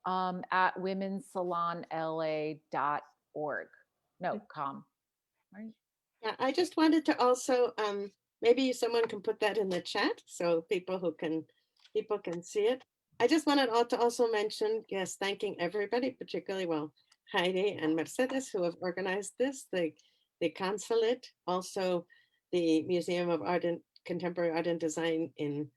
at womenssalonla.org. No, com. Right?
Yeah, I just wanted to also, maybe someone can put that in the chat so people can see it. I just wanted to also mention, yes, thanking everybody, particularly, well, Heidi and Mercedes, who have organized this, the consulate, also the Museum of Art and Contemporary Art and Design in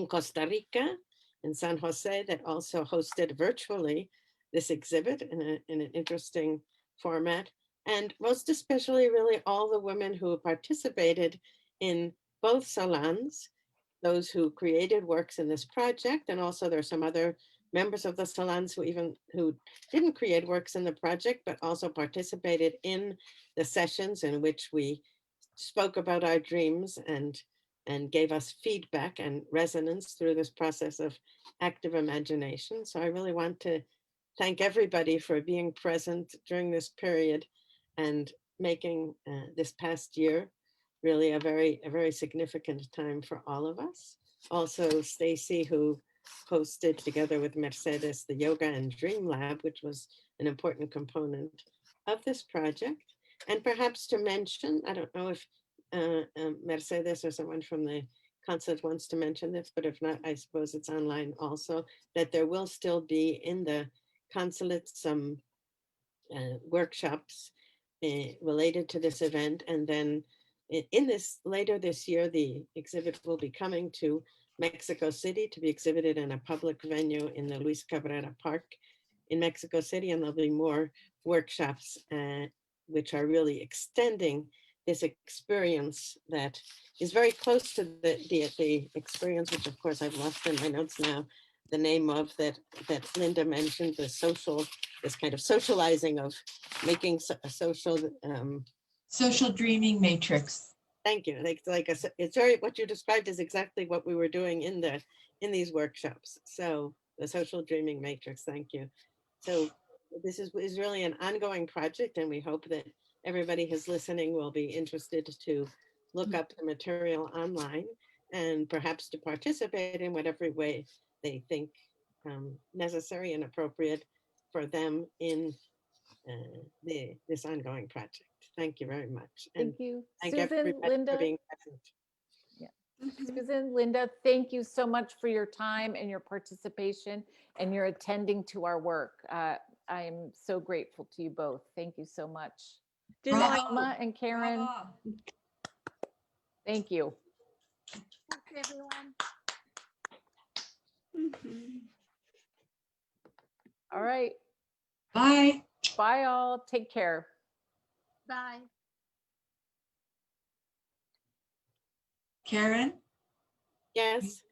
Costa Rica, in San Jose, that also hosted virtually this exhibit in an interesting format. And most especially, really, all the women who participated in both salons, those who created works in this project, and also there are some other members of the salons who didn't create works in the project, but also participated in the sessions in which we spoke about our dreams and gave us feedback and resonance through this process of active imagination. So I really want to thank everybody for being present during this period and making this past year really a very significant time for all of us. Also, Stacy, who hosted together with Mercedes the Yoga and Dream Lab, which was an important component of this project. And perhaps to mention, I don't know if Mercedes or someone from the consulate wants to mention this, but if not, I suppose it's online also, that there will still be in the consulate some workshops related to this event. And then later this year, the exhibit will be coming to Mexico City to be exhibited in a public venue in the Luis Cabrera Park in Mexico City. And there'll be more workshops which are really extending this experience that is very close to the experience, which of course I've lost in my notes now, the name of that Linda mentioned, this kind of socializing of making a social
social dreaming matrix.
Thank you. It's very, what you described is exactly what we were doing in these workshops. So the social dreaming matrix. Thank you. So this is really an ongoing project, and we hope that everybody who's listening will be interested to look up the material online and perhaps to participate in whatever way they think necessary and appropriate for them in this ongoing project. Thank you very much. And
Thank you.
thank
Susan,
everybody
Linda.
for being present.
Susan, Linda, thank you so much for your time and your participation and your attending to our work. I'm so grateful to you both. Thank you so much. Emma and Karen,
Bravo.
thank you.
Thanks, everyone.
All right.
Bye.
Bye all. Take care.
Bye.
Karen?
Yes.